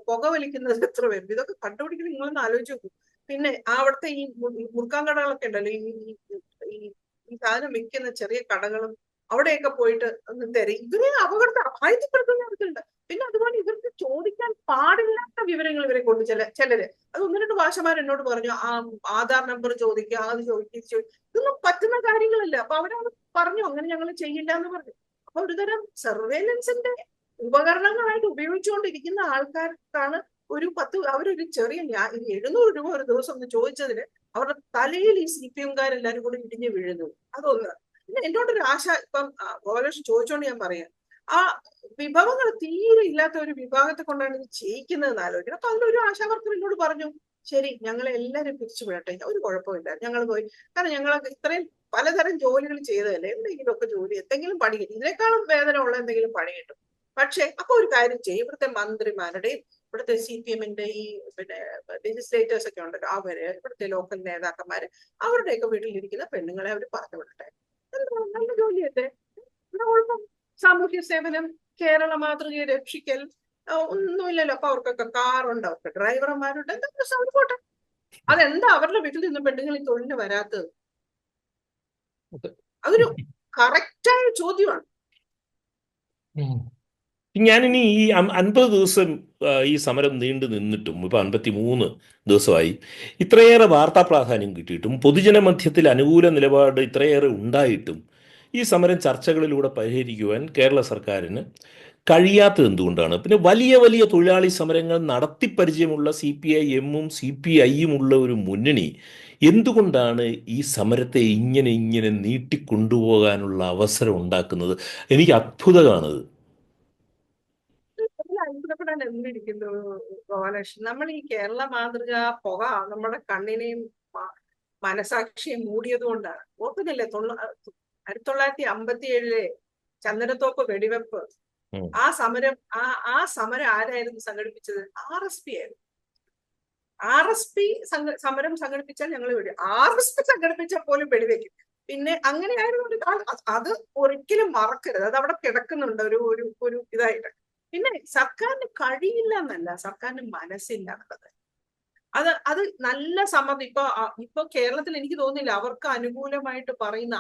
പുക വലിക്കുന്നത് എത്ര പേര്, ഇതൊക്കെ കണ്ടുപിടിക്കുന്നത് നിങ്ങളൊന്ന് ആലോചിച്ച് നോക്കൂ. പിന്നെ അവിടുത്തെ ഈ മുറുക്കാൻ കടകളൊക്കെ ഉണ്ടല്ലോ, ഈ സാധനം വിൽക്കുന്ന ചെറിയ കടകളും അവിടെയൊക്കെ പോയിട്ട് ഇവരെ അപായപ്പെടുത്തുന്നവർക്കുണ്ട്. പിന്നെ അതുപോലെ ഇവർക്ക് ചോദിക്കാൻ പാടില്ലാത്ത വിവരങ്ങൾ ഇവരെ കൊണ്ട് ചിലര് അത് 1-2 ഭാഷമാർ എന്നോട് പറഞ്ഞു, ആധാർ നമ്പർ ചോദിക്കുക, അത് ചോദിക്കുക, ഇതൊന്നും പറ്റുന്ന കാര്യങ്ങളല്ല. അപ്പൊ അവരത് പറഞ്ഞു, അങ്ങനെ ഞങ്ങൾ ചെയ്യില്ല എന്ന് പറഞ്ഞു. അപ്പൊ ഒരുതരം സർവേലൻസിന്റെ ഉപകരണങ്ങളായിട്ട് ഉപയോഗിച്ചുകൊണ്ടിരിക്കുന്ന ആൾക്കാർക്കാണ് അവരൊരു ചെറിയ 700 രൂപ ഒരു ദിവസം ഒന്ന് ചോദിച്ചതിന് അവരുടെ തലയിൽ ഈ CPM-കാരെല്ലാരും കൂടി ഇടിഞ്ഞു വീഴുന്നു. അതൊന്ന്. പിന്നെ എന്നോടൊരു ആശ ഇപ്പം ഗോപാലകൃഷ്ണൻ ചോദിച്ചോണ്ട് ഞാൻ പറയാം, ആ വിഭവങ്ങൾ തീരെ ഇല്ലാത്ത ഒരു വിഭാഗത്തെ കൊണ്ടാണ് ഇത് ചെയ്യിക്കുന്നതെന്ന് ആലോചിക്കണം. അപ്പൊ അതിലൊരു ആശാവർക്കർ എന്നോട് പറഞ്ഞു, ശരി ഞങ്ങളെ എല്ലാവരും പിരിച്ചു വിടട്ടെ, ഒരു കുഴപ്പമില്ല, ഞങ്ങൾ പോയി. കാരണം ഞങ്ങളൊക്കെ ഇത്രയും പലതരം ജോലികൾ ചെയ്തതല്ലേ, എന്തെങ്കിലുമൊക്കെ ജോലി എന്തെങ്കിലും പണി കിട്ടും, ഇതിനേക്കാളും വേദനയുള്ള എന്തെങ്കിലും പണി കിട്ടും. പക്ഷെ അപ്പൊ ഒരു കാര്യം ചെയ്യും, ഇവിടുത്തെ മന്ത്രിമാരുടെയും ഇവിടുത്തെ CPM-ന്റെ ഈ പിന്നെ ലെജിസ്ലേറ്റേഴ്സ് ഒക്കെ ഉണ്ടല്ലോ, അവര് ഇവിടുത്തെ ലോക്കൽ നേതാക്കന്മാര് അവരുടെയൊക്കെ വീട്ടിലിരിക്കുന്ന പെണ്ണുങ്ങളെ അവർ പറഞ്ഞു വിടട്ടെ. എന്താ നല്ല ജോലിയല്ലേ, എന്താ കുഴപ്പം? സാമൂഹ്യ സേവനം, കേരള മാതൃകയെ രക്ഷിക്കൽ, ഒന്നുമില്ലല്ലോ. അപ്പൊ അവർക്കൊക്കെ കാറുണ്ട്, അവർക്ക് ഡ്രൈവർമാരുണ്ട്, എന്തൊക്കെ സംഭവട്ടെ. അതെന്താ അവരുടെ വീട്ടിൽ നിന്ന് പെണ്ണുങ്ങൾ ഈ തൊഴിലിന് വരാത്തത്? അതൊരു കറക്റ്റായ ചോദ്യമാണ്. ഞാനിനി ഈ 50 ദിവസം ഈ സമരം നീണ്ടു നിന്നിട്ടും ഇപ്പൊ 53 ദിവസമായി, ഇത്രയേറെ വാർത്താ പ്രാധാന്യം കിട്ടിയിട്ടും പൊതുജന മധ്യത്തിൽ അനുകൂല നിലപാട് ഇത്രയേറെ ഉണ്ടായിട്ടും ഈ സമരം ചർച്ചകളിലൂടെ പരിഹരിക്കുവാൻ കേരള സർക്കാരിന് കഴിയാത്തത് എന്തുകൊണ്ടാണ്? പിന്നെ വലിയ വലിയ തൊഴിലാളി സമരങ്ങൾ നടത്തിപ്പരിചയമുള്ള CPIM-ഉം CPI-യും ഉള്ള ഒരു മുന്നണി എന്തുകൊണ്ടാണ് ഈ സമരത്തെ ഇങ്ങനെ നീട്ടിക്കൊണ്ടുപോകാനുള്ള അവസരം ഉണ്ടാക്കുന്നത്? എനിക്ക് അത്ഭുതമാണത്. അത്ഭുതപ്പെടാൻ എന്തിരിക്കുന്നു ഗോപാലകൃഷ്ണൻ? നമ്മൾ ഈ കേരള മാതൃക പുക നമ്മുടെ കണ്ണിനെയും മനസാക്ഷിയെ മൂടിയത് കൊണ്ടാണ്. ഓർക്കുന്നില്ലേ 1957 ചന്ദനത്തോപ്പ് വെടിവെപ്പ്, ആ സമരം ആരായിരുന്നു സംഘടിപ്പിച്ചത്? RSP ആയിരുന്നു. RSP സമരം സംഘടിപ്പിച്ചാൽ ഞങ്ങൾ RSP സംഘടിപ്പിച്ചാൽ പോലും വെടിവെക്കും. പിന്നെ അങ്ങനെയായിരുന്നു. അത് ഒരിക്കലും മറക്കരുത്, അത് അവിടെ കിടക്കുന്നുണ്ട് ഒരു ഇതായിട്ട്. പിന്നെ സർക്കാരിന് കഴിയില്ല എന്നല്ല, സർക്കാരിന് മനസ്സില്ല എന്നുള്ളത്. അത് നല്ല സമ്മതം. ഇപ്പൊ കേരളത്തിൽ എനിക്ക് തോന്നുന്നില്ല അവർക്ക് അനുകൂലമായിട്ട് പറയുന്ന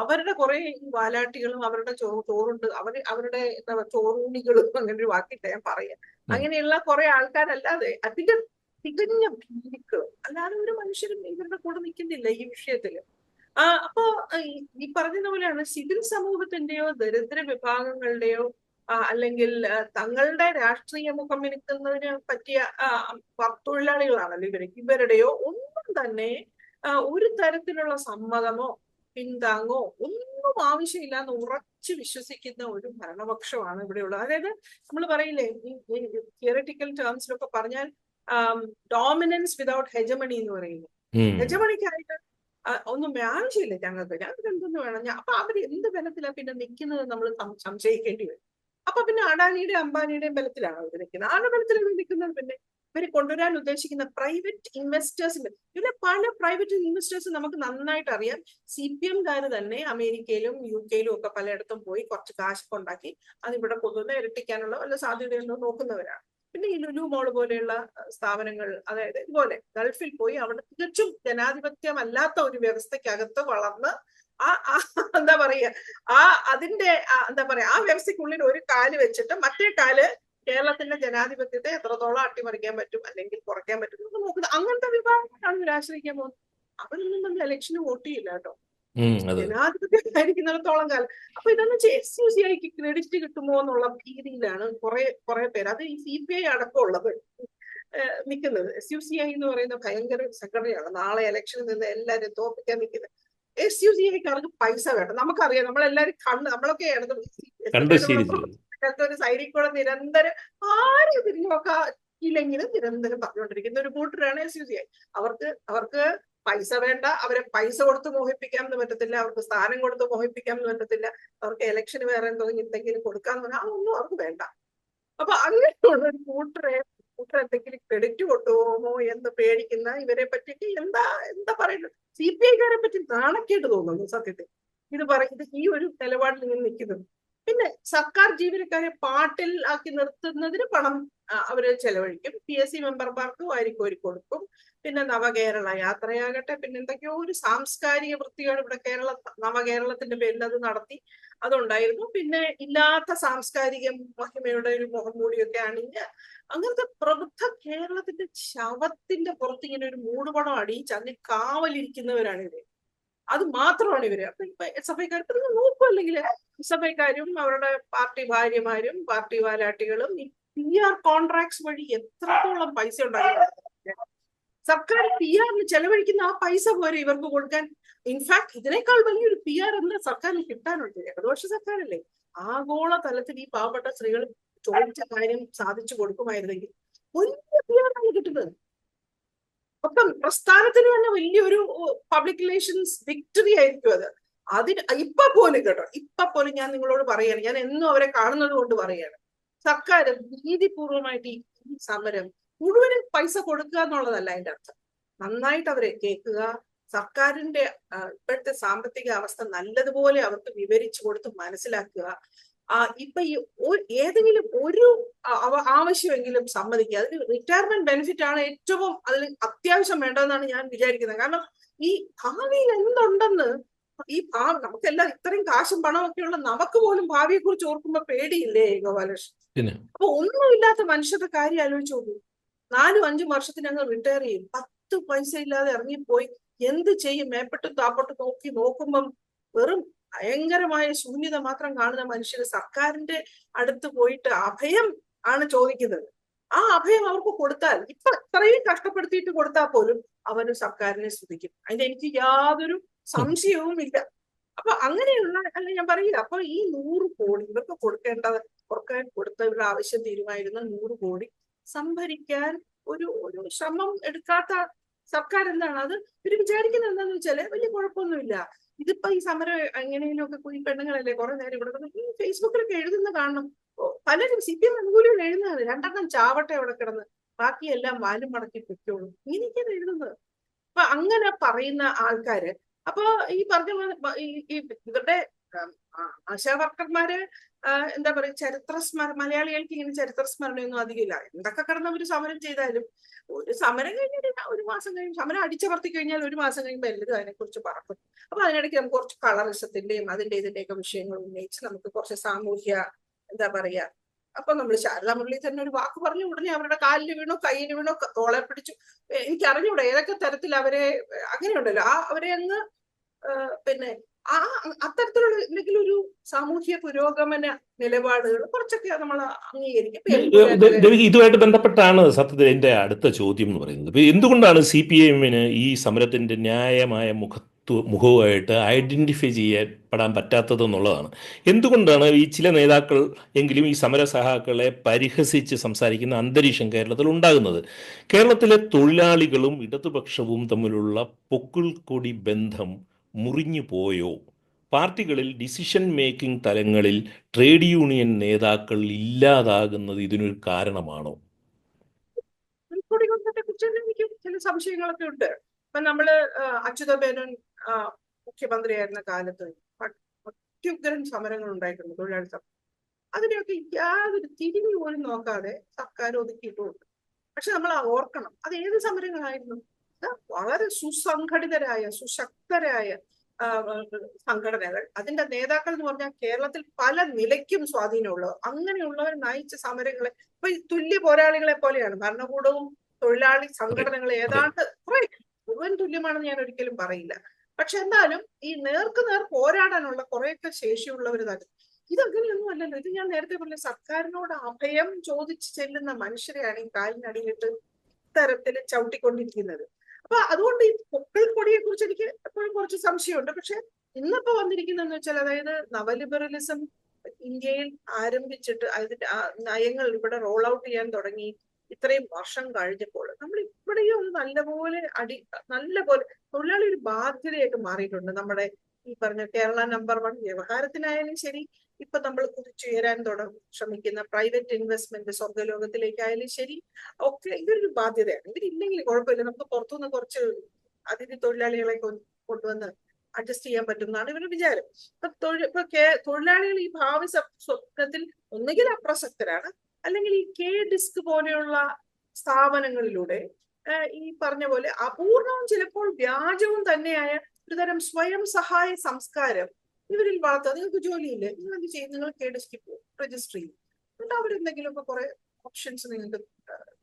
അവരുടെ കുറെ വാലാട്ടികളും അവരുടെ ചോറുണ്ട് അവരുടെ എന്താ ചോറൂണികളും, അങ്ങനെ ഒരു വാക്കിട്ട് ഞാൻ പറയാം, അങ്ങനെയുള്ള കുറെ ആൾക്കാരല്ലാതെ അതിന്റെ തികഞ്ഞ ഭീതികളും അല്ലാതെ ഒരു മനുഷ്യരും ഇവരുടെ കൂടെ നിൽക്കുന്നില്ല ഈ വിഷയത്തില്. അപ്പോ ഈ പറഞ്ഞതുപോലെയാണ് സിവിൽ സമൂഹത്തിന്റെയോ ദരിദ്ര വിഭാഗങ്ങളുടെയോ അല്ലെങ്കിൽ തങ്ങളുടെ രാഷ്ട്രീയ മുഖം മിനുക്കുന്നതിന് പറ്റിയ തൊഴിലാളികളാണല്ലോ ഇവരുടെയോ ഒന്നും തന്നെ ഒരു തരത്തിലുള്ള സമ്മതമോ പിന്താങ്ങോ ഒന്നും ആവശ്യമില്ല എന്ന് ഉറച്ചു വിശ്വസിക്കുന്ന ഒരു ഭരണപക്ഷമാണ് ഇവിടെയുള്ളത്. അതായത് നമ്മൾ പറയില്ലേ ഈ തിയററ്റിക്കൽ ടേംസിലൊക്കെ പറഞ്ഞാൽ ഡോമിനൻസ് വിതൗട്ട് ഹെജമണി എന്ന് പറയുന്നു. ഹെജമണിക്കായിട്ട് ഒന്നും ആവശ്യമില്ല ഞങ്ങൾക്ക് എന്തൊന്നും വേണം. അപ്പൊ അവർ എന്ത് ബലത്തിലാണ് പിന്നെ നിൽക്കുന്നത് നമ്മൾ സംശയിക്കേണ്ടി വരും. അപ്പൊ പിന്നെ അഡാനിയുടെ അംബാനിയുടെയും ബലത്തിലാണ് അവർ നിൽക്കുന്നത്. ആരുടെ ബലത്തിലാണ് നിൽക്കുന്നത്? പിന്നെ ഇവർ കൊണ്ടുവരാൻ ഉദ്ദേശിക്കുന്ന പ്രൈവറ്റ് ഇൻവെസ്റ്റേഴ്സിന്, ഇതിലെ പല പ്രൈവറ്റ് ഇൻവെസ്റ്റേഴ്സ് നമുക്ക് നന്നായിട്ട് അറിയാം. CPM-കാര് തന്നെ അമേരിക്കയിലും UK-യിലും ഒക്കെ പലയിടത്തും പോയി കുറച്ച് കാശൊക്കെ ഉണ്ടാക്കി അതിവിടെ കൊണ്ടുവന്ന് ഇരട്ടിക്കാനുള്ള വല്ല സാധ്യതയുണ്ടോ നോക്കുന്നവരാണ്. പിന്നെ ഈ ലുലു മോള് പോലെയുള്ള സ്ഥാപനങ്ങൾ, അതായത് ഇതുപോലെ ഗൾഫിൽ പോയി അവിടെ തികച്ചും ജനാധിപത്യമല്ലാത്ത ഒരു വ്യവസ്ഥയ്ക്കകത്ത് വളർന്ന് എന്താ പറയുക, അതിന്റെ എന്താ പറയാ, ആ വ്യവസ്ഥയ്ക്കുള്ളിൽ ഒരു കാല് വെച്ചിട്ട് മറ്റേ കാല് കേരളത്തിന്റെ ജനാധിപത്യത്തെ എത്രത്തോളം അട്ടിമറിക്കാൻ പറ്റും അല്ലെങ്കിൽ കുറയ്ക്കാൻ പറ്റും എന്ന് നോക്കുന്നത്. അങ്ങനത്തെ വിഭാഗങ്ങളാണ് ഇവർ ആശ്രയിക്കാൻ പോകുന്നത്. അവരൊന്നും നമ്മൾ ഇലക്ഷന് വോട്ട് ചെയ്യില്ല കേട്ടോ, ജനാധിപത്യം ആയിരിക്കുന്നിടത്തോളം കാലം. അപ്പൊ ഇതൊന്നും SUCIക്ക് ക്രെഡിറ്റ് കിട്ടുമോ എന്നുള്ള ഭീതിയിലാണ് കുറെ പേര്, അത് ഈ CPI അടക്കമുള്ളത് നിൽക്കുന്നത്. SUCI എന്ന് പറയുന്ന ഭയങ്കര സംഘടനയാണ്. നാളെ ഇലക്ഷനിൽ നിന്ന് എല്ലാവരും തോപ്പിക്കാൻ നിൽക്കുന്നത്. SUCIക്കാർക്ക് പൈസ വേണം. നമുക്കറിയാം, നമ്മളെല്ലാരും നമ്മളൊക്കെ ഒരു സൈഡിൽ കൂടെ നിരന്തരം ആരും തിരിഞ്ഞു നോക്കിയില്ലെങ്കിലും നിരന്തരം പറഞ്ഞുകൊണ്ടിരിക്കുന്ന ഒരു കൂട്ടരാണ് SUCI. അവർക്ക് പൈസ വേണ്ട, അവരെ പൈസ കൊടുത്ത് മോഹിപ്പിക്കാമെന്ന് പറ്റത്തില്ല, അവർക്ക് സ്ഥാനം കൊടുത്ത് മോഹിപ്പിക്കാമെന്ന് പറ്റത്തില്ല, അവർക്ക് ഇലക്ഷന് വേറെ എന്തെങ്കിലും കൊടുക്കാന്ന് പറഞ്ഞാൽ അതൊന്നും അവർക്ക് വേണ്ട. അപ്പൊ അങ്ങനെയുള്ള ഒരു കൂട്ടർ എന്തെങ്കിലും ക്രെഡിറ്റ് കൊണ്ടുപോകുമോ എന്ന് പേടിക്കുന്ന ഇവരെ പറ്റിയിട്ട് എന്താ പറയുന്നത്, CPI-കാരെ പറ്റി നാണക്കേട് തോന്നുന്നു സത്യത്തിൽ ഇത് ഈ ഒരു നിലപാടിൽ ഇങ്ങനെ നിൽക്കുന്നത്. പിന്നെ സർക്കാർ ജീവനക്കാരെ പാട്ടിൽ ആക്കി നിർത്തുന്നതിന് പണം അവര് ചെലവഴിക്കും. PSC മെമ്പർമാർക്ക് വാരിക്കോരി കൊടുക്കും. പിന്നെ നവകേരള യാത്രയാകട്ടെ, പിന്നെ എന്തൊക്കെയോ ഒരു സാംസ്കാരിക വൃത്തികൾ ഇവിടെ നവകേരളത്തിന്റെ പേരിൽ അത് നടത്തി, അതുണ്ടായിരുന്നു. പിന്നെ ഇല്ലാത്ത സാംസ്കാരിക മഹിമയുടെ ഒരു മുഖം മൂടിയൊക്കെ അണിഞ്ഞ് അങ്ങനത്തെ പ്രബുദ്ധ കേരളത്തിന്റെ ശവത്തിന്റെ പുറത്ത് ഇങ്ങനെ ഒരു മൂടുപടം അടിയിച്ച് അതിന് കാവലിരിക്കുന്നവരാണ് ഇവര്. അത് മാത്രമാണ് ഇവര്. അപ്പൊ ഇപ്പൊ SFIക്കാർ നോക്കും, അല്ലെങ്കിൽ SFIക്കാരും അവരുടെ പാർട്ടി ഭാര്യമാരും പാർട്ടി വാലാട്ടികളും ഈ PR കോൺട്രാക്ട്സ് വഴി എത്രത്തോളം പൈസ ഉണ്ടാക്കി സർക്കാർ PR-ന് ചെലവഴിക്കുന്ന ആ പൈസ പോരെ ഇവർക്ക് കൊടുക്കാൻ. ഇൻഫാക്ട് ഇതിനേക്കാൾ വലിയൊരു PR എന്താ സർക്കാരിന് കിട്ടാനുണ്ട്? ഇടതുപക്ഷ സർക്കാരല്ലേ. ആഗോള തലത്തിൽ ഈ പാവപ്പെട്ട സ്ത്രീകൾ ചോദിച്ച കാര്യം സാധിച്ചു കൊടുക്കുമായിരുന്നെങ്കിൽ വലിയ PR ആണ് കിട്ടുന്നത്. അപ്പം പ്രസ്ഥാനത്തിന് തന്നെ വലിയൊരു പബ്ലിക് റിലേഷൻസ് വിക്ടറി ആയിരിക്കും അത്. ഇപ്പൊ പോലും ഞാൻ നിങ്ങളോട് പറയാണ്, ഞാൻ എന്നും അവരെ കാണുന്നത് കൊണ്ട് പറയാണ്, സർക്കാർ നീതിപൂർവമായിട്ട് ഈ സമരം മുഴുവനും പൈസ കൊടുക്കുക എന്നുള്ളതല്ല അതിന്റെ അർത്ഥം. നന്നായിട്ട് അവരെ കേൾക്കുക, സർക്കാരിന്റെ ഇപ്പോഴത്തെ സാമ്പത്തിക അവസ്ഥ നല്ലതുപോലെ അവർക്ക് വിവരിച്ചു കൊടുത്ത് മനസ്സിലാക്കുക. ഇപ്പൊ ഈ ഏതെങ്കിലും ഒരു ആവശ്യമെങ്കിലും സമ്മതിക്കുക. അതിന് റിട്ടയർമെന്റ് ബെനിഫിറ്റ് ആണ് ഏറ്റവും അതിൽ അത്യാവശ്യം വേണ്ടതെന്നാണ് ഞാൻ വിചാരിക്കുന്നത്. കാരണം ഈ ഭാവിയിൽ എന്തുണ്ടെന്ന് നമുക്കെല്ലാം ഇത്രയും കാശും പണമൊക്കെ ഉള്ള നമുക്ക് പോലും ഭാവിയെ കുറിച്ച് ഓർക്കുമ്പോ പേടിയില്ലേ ഗോപാലകൃഷ്ണൻ? അപ്പൊ ഒന്നുമില്ലാത്ത മനുഷ്യരുടെ കാര്യം ആലോചിച്ച് നോക്കൂ. 4-5 വർഷത്തിനങ്ങ് റിട്ടയർ ചെയ്യും, 10 പൈസ ഇല്ലാതെ ഇറങ്ങിപ്പോയി എന്ത് ചെയ്യും? മേപ്പെട്ടും താപ്പോട്ടും നോക്കുമ്പം വെറും ഭയങ്കരമായ ശൂന്യത മാത്രം കാണുന്ന മനുഷ്യര് സർക്കാരിന്റെ അടുത്ത് പോയിട്ട് അഭയം ആണ് ചോദിക്കുന്നത്. ആ അഭയം അവർക്ക് കൊടുത്താൽ, ഇപ്പൊ ഇത്രയും കഷ്ടപ്പെടുത്തിയിട്ട് കൊടുത്താൽ പോലും അവര് സർക്കാരിനെ സ്തുതിക്കും. അതിന്റെ എനിക്ക് യാതൊരു സംശയവും ഇല്ല. അപ്പൊ അങ്ങനെയുള്ള ഞാൻ പറയില്ല. അപ്പൊ ഈ 100 കോടി ഇവർക്ക് കൊടുത്തവരുടെ ആവശ്യം തീരുമായിരുന്ന 100 കോടി സംഭരിക്കാൻ ഒരു ശ്രമം എടുക്കാത്ത സർക്കാർ എന്താണ് അത് ഇവര് വിചാരിക്കുന്നത്? എന്താന്ന് വെച്ചാല് വലിയ കുഴപ്പമൊന്നുമില്ല. ഇതിപ്പോ ഈ സമരം എങ്ങനെയും ഒക്കെ ഈ പെണ്ണുങ്ങളല്ലേ കുറെ നേരം ഇവിടെ ഈ ഫേസ്ബുക്കിലൊക്കെ എഴുതുന്ന കാണണം. പലരും CPM അനുകൂലികൾ എഴുതുന്നത് 2 ചാവട്ടെ അവിടെ കിടന്ന്, ബാക്കിയെല്ലാം വാലും മടക്കി പൊയ്ക്കോളും, ഇങ്ങനെയൊക്കെയാണ് എഴുതുന്നത്. അപ്പൊ അങ്ങനെ പറയുന്ന ആൾക്കാര്, അപ്പൊ ഈ പറഞ്ഞ ഇവരുടെ ആശാവർക്കർമാര് എന്താ പറയുക, മലയാളികൾക്ക് ഇങ്ങനെ ചരിത്ര സ്മരണയൊന്നും അധികമില്ല. എന്തൊക്കെ കിടന്നവര് സമരം ചെയ്താലും ഒരു സമരം കഴിഞ്ഞാൽ 1 മാസം കഴിഞ്ഞ് സമരം അടിച്ചമർത്തി കഴിഞ്ഞാൽ 1 മാസം കഴിയുമ്പോൾ എല്ലാവരും അതിനെക്കുറിച്ച് പറക്കും. അപ്പൊ അതിനിടയ്ക്ക് നമുക്ക് കുറച്ച് കളറിസത്തിന്റെയും ഇതിന്റെയൊക്കെ വിഷയങ്ങൾ ഉന്നയിച്ച് നമുക്ക് കുറച്ച് സാമൂഹ്യ എന്താ പറയാ, അപ്പൊ നമ്മൾ ശാരദാ മുരളി തന്നെ ഒരു വാക്ക് പറഞ്ഞു ഉടനെ അവരുടെ കാലിൽ വീണു, കയ്യിൽ വീണു, തോളെ പിടിച്ചു. എനിക്ക് അറിഞ്ഞൂടെ ഏതൊക്കെ തരത്തിൽ അവരെ അങ്ങനെയുണ്ടല്ലോ, അവരെ അങ്ങ് പിന്നെ അത്തരത്തിലുള്ള എന്തെങ്കിലും ഒരു സാമൂഹ്യ പുരോഗമന നിലപാടുകൾ കുറച്ചൊക്കെ നമ്മൾ അംഗീകരിക്കും. ഇതുമായിട്ട് ബന്ധപ്പെട്ടാണ് സത്യത്തിൽ എന്റെ അടുത്ത ചോദ്യം എന്ന് പറയുന്നത്. എന്തുകൊണ്ടാണ് CPM-ന് ഈ സമരത്തിന്റെ ന്യായമായ മുഖവുമായിട്ട് ഐഡന്റിഫൈ ചെയ്യപ്പെടാൻ പറ്റാത്തതെന്നുള്ളതാണ്. എന്തുകൊണ്ടാണ് ഈ ചില നേതാക്കൾ എങ്കിലും ഈ സമര സഹാക്കളെ പരിഹസിച്ച് സംസാരിക്കുന്ന അന്തരീക്ഷം കേരളത്തിൽ ഉണ്ടാകുന്നത്? കേരളത്തിലെ തൊഴിലാളികളും ഇടതുപക്ഷവും തമ്മിലുള്ള പൊക്കിൾക്കൊടി ബന്ധം മുറിഞ്ഞു പോയോ? പാർട്ടികളിൽ ഡിസിഷൻ മേക്കിംഗ് തലങ്ങളിൽ ട്രേഡ് യൂണിയൻ നേതാക്കൾ ഇല്ലാതാകുന്നത് ഇതിനൊരു കാരണമാണോ? കുറിച്ച് തന്നെ എനിക്ക് ചില സംശയങ്ങളൊക്കെ ഉണ്ട്. ഇപ്പൊ നമ്മള് അച്യുത മേനോൻ മുഖ്യമന്ത്രിയായിരുന്ന കാലത്ത് അത്യുഗ്രൻ സമരങ്ങൾ ഉണ്ടായിട്ടുണ്ട്, തൊഴിലാളി സമരം. അതിനെയൊക്കെ യാതൊരു തിരിഞ്ഞു പോലും നോക്കാതെ സർക്കാർ ഒതുക്കിയിട്ടുമുണ്ട്. പക്ഷെ നമ്മൾ ഓർക്കണം, അത് ഏത് സമരങ്ങളായിരുന്നു? വളരെ സുസംഘടിതരായ സുശക്തരായ സംഘടനകൾ, അതിന്റെ നേതാക്കൾ എന്ന് പറഞ്ഞാൽ കേരളത്തിൽ പല നിലയ്ക്കും സ്വാധീനമുള്ളവർ, അങ്ങനെയുള്ളവർ നയിച്ച സമരങ്ങളെ ഇപ്പൊ ഈ തുല്യ പോരാളികളെ പോലെയാണ് ഭരണകൂടവും തൊഴിലാളി സംഘടനകൾ ഏതാണ്ട് മുഴുവൻ തുല്യമാണെന്ന് ഞാൻ ഒരിക്കലും പറയില്ല. പക്ഷെ എന്നാലും ഈ നേർക്ക് നേർ പോരാടാനുള്ള കുറെയൊക്കെ ശേഷിയുള്ളവർ തന്നെ. ഇതങ്ങനെയൊന്നും അല്ലല്ലോ. ഇത് ഞാൻ നേരത്തെ പറഞ്ഞ സർക്കാരിനോട് അഭയം ചോദിച്ച് ചെല്ലുന്ന മനുഷ്യരെയാണ് ഈ കാലിനടിയിട്ട് ഇത്തരത്തിൽ ചവിട്ടിക്കൊണ്ടിരിക്കുന്നത്. അപ്പൊ അതുകൊണ്ട് ഈ പൊക്കിൾ കൊടിയെ കുറിച്ച് എനിക്ക് എപ്പോഴും കുറച്ച് സംശയമുണ്ട്. പക്ഷെ ഇന്നിപ്പോ വന്നിരിക്കുന്നതെന്ന് വെച്ചാൽ, അതായത് നവലിബറലിസം ഇന്ത്യയിൽ ആരംഭിച്ചിട്ട് അതിന്റെ നയങ്ങൾ ഇവിടെ റോൾ ഔട്ട് ചെയ്യാൻ തുടങ്ങി ഇത്രയും വർഷം കഴിഞ്ഞപ്പോൾ നമ്മൾ ഇവിടെയും ഒന്ന് നല്ലപോലെ തൊഴിലാളി ഒരു ബാധ്യതയായിട്ട് മാറിയിട്ടുണ്ട്. നമ്മുടെ ഈ പറഞ്ഞ കേരള നമ്പർ 1 വ്യവഹാരത്തിനായാലും ശരി, ഇപ്പൊ നമ്മൾ കുതിച്ചുയരാൻ ശ്രമിക്കുന്ന പ്രൈവറ്റ് ഇൻവെസ്റ്റ്മെന്റ് സ്വർഗ്ഗലോകത്തിലേക്കായാലും ശരി, ഒക്കെ ഇതൊരു ബാധ്യതയാണ്. ഇവരില്ലെങ്കിൽ കുഴപ്പമില്ല, നമുക്ക് പുറത്തുനിന്ന് കുറച്ച് അതിഥി തൊഴിലാളികളെ കൊണ്ടുവന്ന് അഡ്ജസ്റ്റ് ചെയ്യാൻ പറ്റും എന്നാണ് ഇവരുടെ വിചാരം. ഇപ്പൊ തൊഴിലാളികൾ ഈ ഭാവി സ്വപ്നത്തിൽ ഒന്നുകിൽ അപ്രസക്തരാണ്, അല്ലെങ്കിൽ ഈ കെ ഡിസ്ക് പോലെയുള്ള സ്ഥാപനങ്ങളിലൂടെ ഈ പറഞ്ഞ പോലെ അപൂർണവും ചിലപ്പോൾ വ്യാജവും തന്നെയായ ഒരുതരം സ്വയം സഹായ സംസ്കാരം ഇവരിൽ വളർത്തുക. നിങ്ങൾക്ക് ജോലിയില്ലേ, നിങ്ങൾ എന്ത് ചെയ്യും? നിങ്ങൾ കെ ഡിസ്കിൽ പോകും, രജിസ്റ്റർ ചെയ്യും, എന്നിട്ട് അവരെന്തെങ്കിലുമൊക്കെ കുറെ ഓപ്ഷൻസ് നിങ്ങൾക്ക്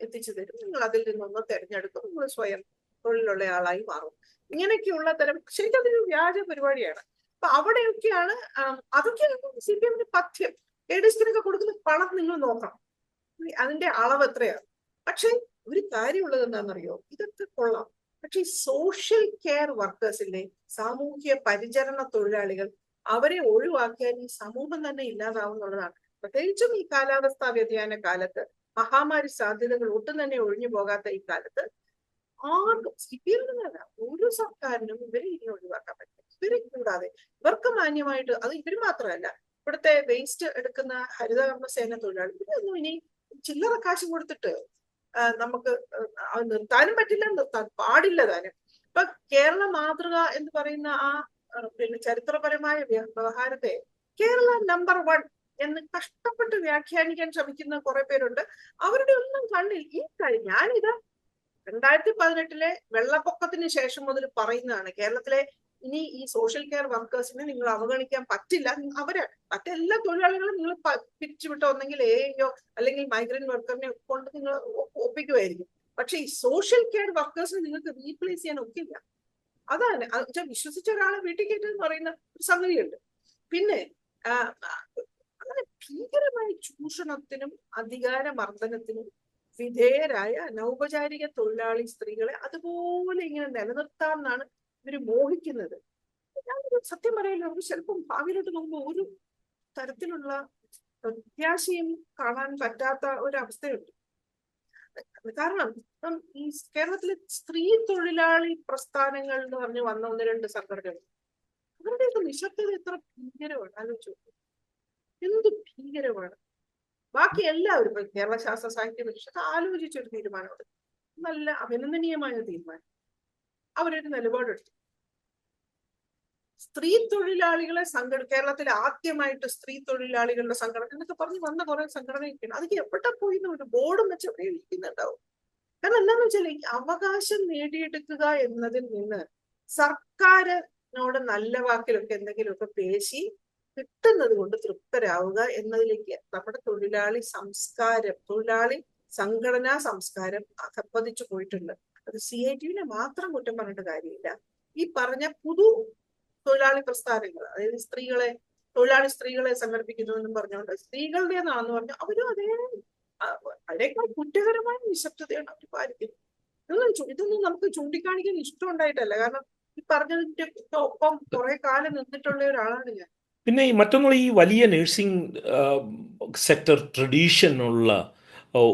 എത്തിച്ചു തരും. നിങ്ങൾ അതിൽ നിന്നൊന്ന് തെരഞ്ഞെടുക്കും, നിങ്ങൾ സ്വയം തൊഴിലുള്ള ആളായി മാറും. ഇങ്ങനെയൊക്കെയുള്ള തരം ശരിക്കും അതൊരു വ്യാജ പരിപാടിയാണ്. അപ്പൊ അവിടെയൊക്കെയാണ് അതൊക്കെയാണ് CPM-ന്റെ പഥ്യം. കെ ഡിസ്കിനൊക്കെ കൊടുക്കുന്ന പണം നിങ്ങൾ നോക്കണം, അതിന്റെ അളവ് എത്രയാണ്. പക്ഷെ ഒരു കാര്യമുള്ളത് എന്താണെന്നറിയോ, ഇതൊക്കെ കൊള്ളാം, പക്ഷെ ഈ സോഷ്യൽ കെയർ വർക്കേഴ്സിന്റെ സാമൂഹ്യ പരിചരണ തൊഴിലാളികൾ, അവരെ ഒഴിവാക്കിയാൽ ഈ സമൂഹം തന്നെ ഇല്ലാതാവും എന്നുള്ളതാണ്. പ്രത്യേകിച്ചും ഈ കാലാവസ്ഥാ വ്യതിയാന കാലത്ത്, മഹാമാരി സാധ്യതകൾ ഒട്ടും തന്നെ ഒഴിഞ്ഞു പോകാത്ത ഈ കാലത്ത് ആർക്കും CPM-ല്ല ഒരു സർക്കാരിനും ഇവരെ ഇനി ഒഴിവാക്കാൻ പറ്റില്ല. ഇവരെ കൂടാതെ ഇവർക്ക് മാന്യമായിട്ട്, അത് ഇവർ മാത്രമല്ല, ഇവിടുത്തെ വേസ്റ്റ് എടുക്കുന്ന ഹരിതകർമ്മസേന തൊഴിലാളി, ഇവരൊന്നും ഇനി ചില്ലറ കാശ് കൊടുത്തിട്ട് നമുക്ക് നിർത്താനും പറ്റില്ല, നിർത്താൻ പാടില്ല താനും. ഇപ്പൊ കേരള മാതൃക എന്ന് പറയുന്ന പിന്നെ ചരിത്രപരമായ വ്യവഹാരത്തെ കേരള നമ്പർ 1 എന്ന് കഷ്ടപ്പെട്ട് വ്യാഖ്യാനിക്കാൻ ശ്രമിക്കുന്ന കുറെ പേരുണ്ട്. അവരുടെ ഒന്നും കണ്ണിൽ ഈ കാര്യം, ഞാനിത് 2018 വെള്ളപ്പൊക്കത്തിന് ശേഷം മുതൽ പറയുന്നതാണ്. കേരളത്തിലെ ഇനി ഈ സോഷ്യൽ കെയർ വർക്കേഴ്സിനെ നിങ്ങൾ അവഗണിക്കാൻ പറ്റില്ല. അവര് മറ്റെല്ലാ തൊഴിലാളികളും നിങ്ങൾ പിരിച്ചുവിട്ടോ, ഒന്നെങ്കിൽ AO അല്ലെങ്കിൽ മൈഗ്രന്റ് വർക്കറിനെ കൊണ്ട് നിങ്ങൾ ഒപ്പിക്കുമായിരിക്കും. പക്ഷെ ഈ സോഷ്യൽ കെയർ വർക്കേഴ്സിനെ നിങ്ങൾക്ക് റീപ്ലേസ് ചെയ്യാൻ ഒക്കില്ല. അതാണ് വിശ്വസിച്ച ഒരാളെ വീട്ടിൽ കയറ്റെന്ന് പറയുന്ന ഒരു സംഗതിയുണ്ട്. പിന്നെ അങ്ങനെ ഭീകരമായ ചൂഷണത്തിനും അധികാരമർദ്ദനത്തിനും വിധേയരായ അനൗപചാരിക തൊഴിലാളി സ്ത്രീകളെ അതുപോലെ ഇങ്ങനെ നിലനിർത്താമെന്നാണ് ഇവര് മോഹിക്കുന്നത്. ഞാനൊരു സത്യം പറയല്ലോ, അവർക്ക് ചിലപ്പം ഭാവിയിലോട്ട് നോക്കുമ്പോൾ ഒരു തരത്തിലുള്ള പ്രത്യാശയും കാണാൻ പറ്റാത്ത ഒരവസ്ഥയുണ്ട്. കാരണം ഇപ്പം ഈ കേരളത്തിലെ സ്ത്രീ തൊഴിലാളി പ്രസ്ഥാനങ്ങൾ എന്ന് പറഞ്ഞ് വന്ന 1-2 സംഘടനകൾ, അവരുടെയൊക്കെ നിശബ്ദത എത്ര ഭീകരമാണ് ആലോചിച്ചു. എന്ത് ഭീകരമാണ്. ബാക്കി എല്ലാവരും ഇപ്പൊ കേരള ശാസ്ത്ര സാഹിത്യ പരിഷത്ത് ആലോചിച്ചൊരു തീരുമാനമുണ്ട്, നല്ല അഭിനന്ദനീയമായ തീരുമാനം. അവരൊരു നിലപാടെടുത്തു. സ്ത്രീ തൊഴിലാളികളെ കേരളത്തിൽ ആദ്യമായിട്ട് സ്ത്രീ തൊഴിലാളികളുടെ സംഘടന എന്നൊക്കെ പറഞ്ഞ് വന്ന കുറെ സംഘടനയൊക്കെയാണ്. അതൊക്കെ എവിടെ പോയി ഒരു ബോർഡും വെച്ച് എവിടെ ഇരിക്കുന്നുണ്ടാവും. കാരണം എന്താന്ന് വെച്ചാൽ ഈ അവകാശം നേടിയെടുക്കുക എന്നതിൽ നിന്ന് സർക്കാരിനോട് നല്ല വാക്കിലൊക്കെ എന്തെങ്കിലുമൊക്കെ പേശി കിട്ടുന്നത് കൊണ്ട് തൃപ്തരാവുക എന്നതിലേക്ക് നമ്മുടെ തൊഴിലാളി സംഘടനാ സംസ്കാരം അധപ്പതിച്ചു പോയിട്ടുണ്ട്. അത് CIT-നെ മാത്രം കുറ്റം പറഞ്ഞിട്ട് കാര്യമില്ല. ഈ പറഞ്ഞ തൊഴിലാളി പ്രസ്ഥാനങ്ങൾ, അതായത് തൊഴിലാളി സ്ത്രീകളെ സമർപ്പിക്കുന്നു എന്നും പറഞ്ഞുകൊണ്ട് സ്ത്രീകളുടേതാണെന്ന് പറഞ്ഞു അവരും അതിനേക്കാൾ കുറ്റകരമായ നിശബ്ദതയാണ് അവർ പാലിക്കുന്നത്. ഇതൊന്നും നമുക്ക് ചൂണ്ടിക്കാണിക്കാൻ ഇഷ്ടമുണ്ടായിട്ടല്ല, കാരണം ഈ പറഞ്ഞതിന്റെ ഒപ്പം കുറെ കാലം നിന്നിട്ടുള്ള ഒരാളാണ് ഞാൻ. പിന്നെ മറ്റൊന്നുള്ള ഈ വലിയ നഴ്സിംഗ് സെക്ടർ ട്രഡീഷനുള്ള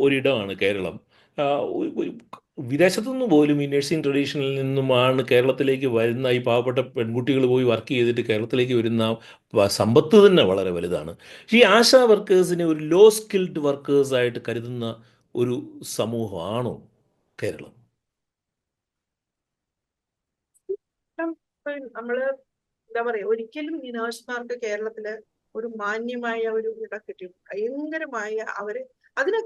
ഒരിടമാണ് കേരളം. വിദേശത്തുനിന്ന് പോലും ഈ നഴ്സിംഗ് ട്രഡീഷനിൽ നിന്നുമാണ് കേരളത്തിലേക്ക് വരുന്ന ഈ പാവപ്പെട്ട പെൺകുട്ടികൾ പോയി വർക്ക് ചെയ്തിട്ട് കേരളത്തിലേക്ക് വരുന്ന സമ്പത്ത് തന്നെ വളരെ വലുതാണ്. ഈ ആശാ വർക്കേഴ്സിനെ ഒരു ലോ സ്കിൽഡ് വർക്കേഴ്സായിട്ട് കരുതുന്ന ഒരു സമൂഹമാണോ കേരളം? ഇപ്പൊ നമ്മള് എന്താ പറയാ, ഒരിക്കലും ഈ നഴ്സുമാർക്ക് കേരളത്തില് ഒരു മാന്യമായ ഒരു ഇടം കിട്ടി. ഭയങ്കരമായ അതിന്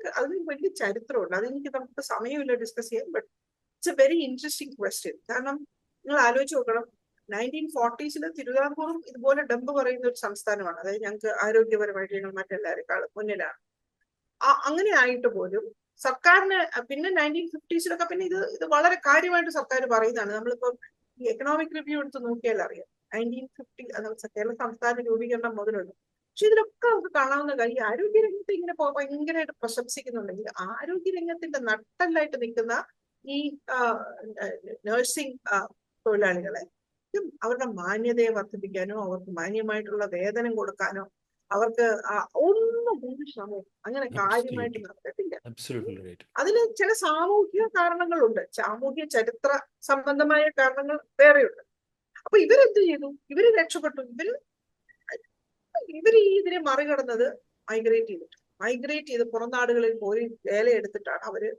വലിയ ചരിത്രമുണ്ട്. അതെനിക്ക് നമുക്ക് സമയമില്ല ഡിസ്കസ് ചെയ്യാൻ. But it's A very interesting question. കാരണം നിങ്ങൾ ആലോചിച്ച് നോക്കണം, 1940s തിരുവിതാംകൂറും ഇതുപോലെ ഡംബ് പറയുന്ന ഒരു സംസ്ഥാനമാണ്. അതായത് ഞങ്ങൾക്ക് ആരോഗ്യപരമായിട്ട് ഞങ്ങൾ മറ്റെല്ലാവരെക്കാളും മുന്നിലാണ്. അങ്ങനെ ആയിട്ട് പോലും സർക്കാരിന് പിന്നെ 1950s പിന്നെ ഇത് വളരെ കാര്യമായിട്ട് സർക്കാർ പറയുന്നതാണ്. നമ്മളിപ്പം ഈ എക്കണോമിക് റിവ്യൂ എടുത്ത് നോക്കിയാൽ അറിയാം 1950 കേരള സംസ്ഥാന രൂപീകരണം മുതലുണ്ട്. പക്ഷെ ഇതിലൊക്കെ നമുക്ക് കാണാവുന്ന കാര്യം, ആരോഗ്യരംഗത്ത് ഇങ്ങനെ ഭയങ്കരമായിട്ട് പ്രശംസിക്കുന്നുണ്ടെങ്കിൽ ആരോഗ്യരംഗത്തിന്റെ നട്ടല്ലായിട്ട് നിൽക്കുന്ന ഈ നഴ്സിംഗ് തൊഴിലാളികളെ അവരുടെ മാന്യതയെ വർദ്ധിപ്പിക്കാനോ അവർക്ക് മാന്യമായിട്ടുള്ള വേതനം കൊടുക്കാനോ അവർക്ക് ഒന്നും ഒരു ശ്രമവും അങ്ങനെ കാര്യമായിട്ട് നടത്തിയിട്ടില്ല. അതിന് ചില സാമൂഹിക കാരണങ്ങളുണ്ട്, സാമൂഹിക ചരിത്ര സംബന്ധമായ കാരണങ്ങൾ വേറെയുണ്ട്. അപ്പൊ ഇവരെന്ത് ചെയ്തു? ഇവര് രക്ഷപ്പെട്ടു. ഇവര് ഇതിനെ മറികടന്നത് മൈഗ്രേറ്റ് ചെയ്ത് പുറം നാടുകളിൽ പോയി വേലയെടുത്തിട്ടാണ് അവര്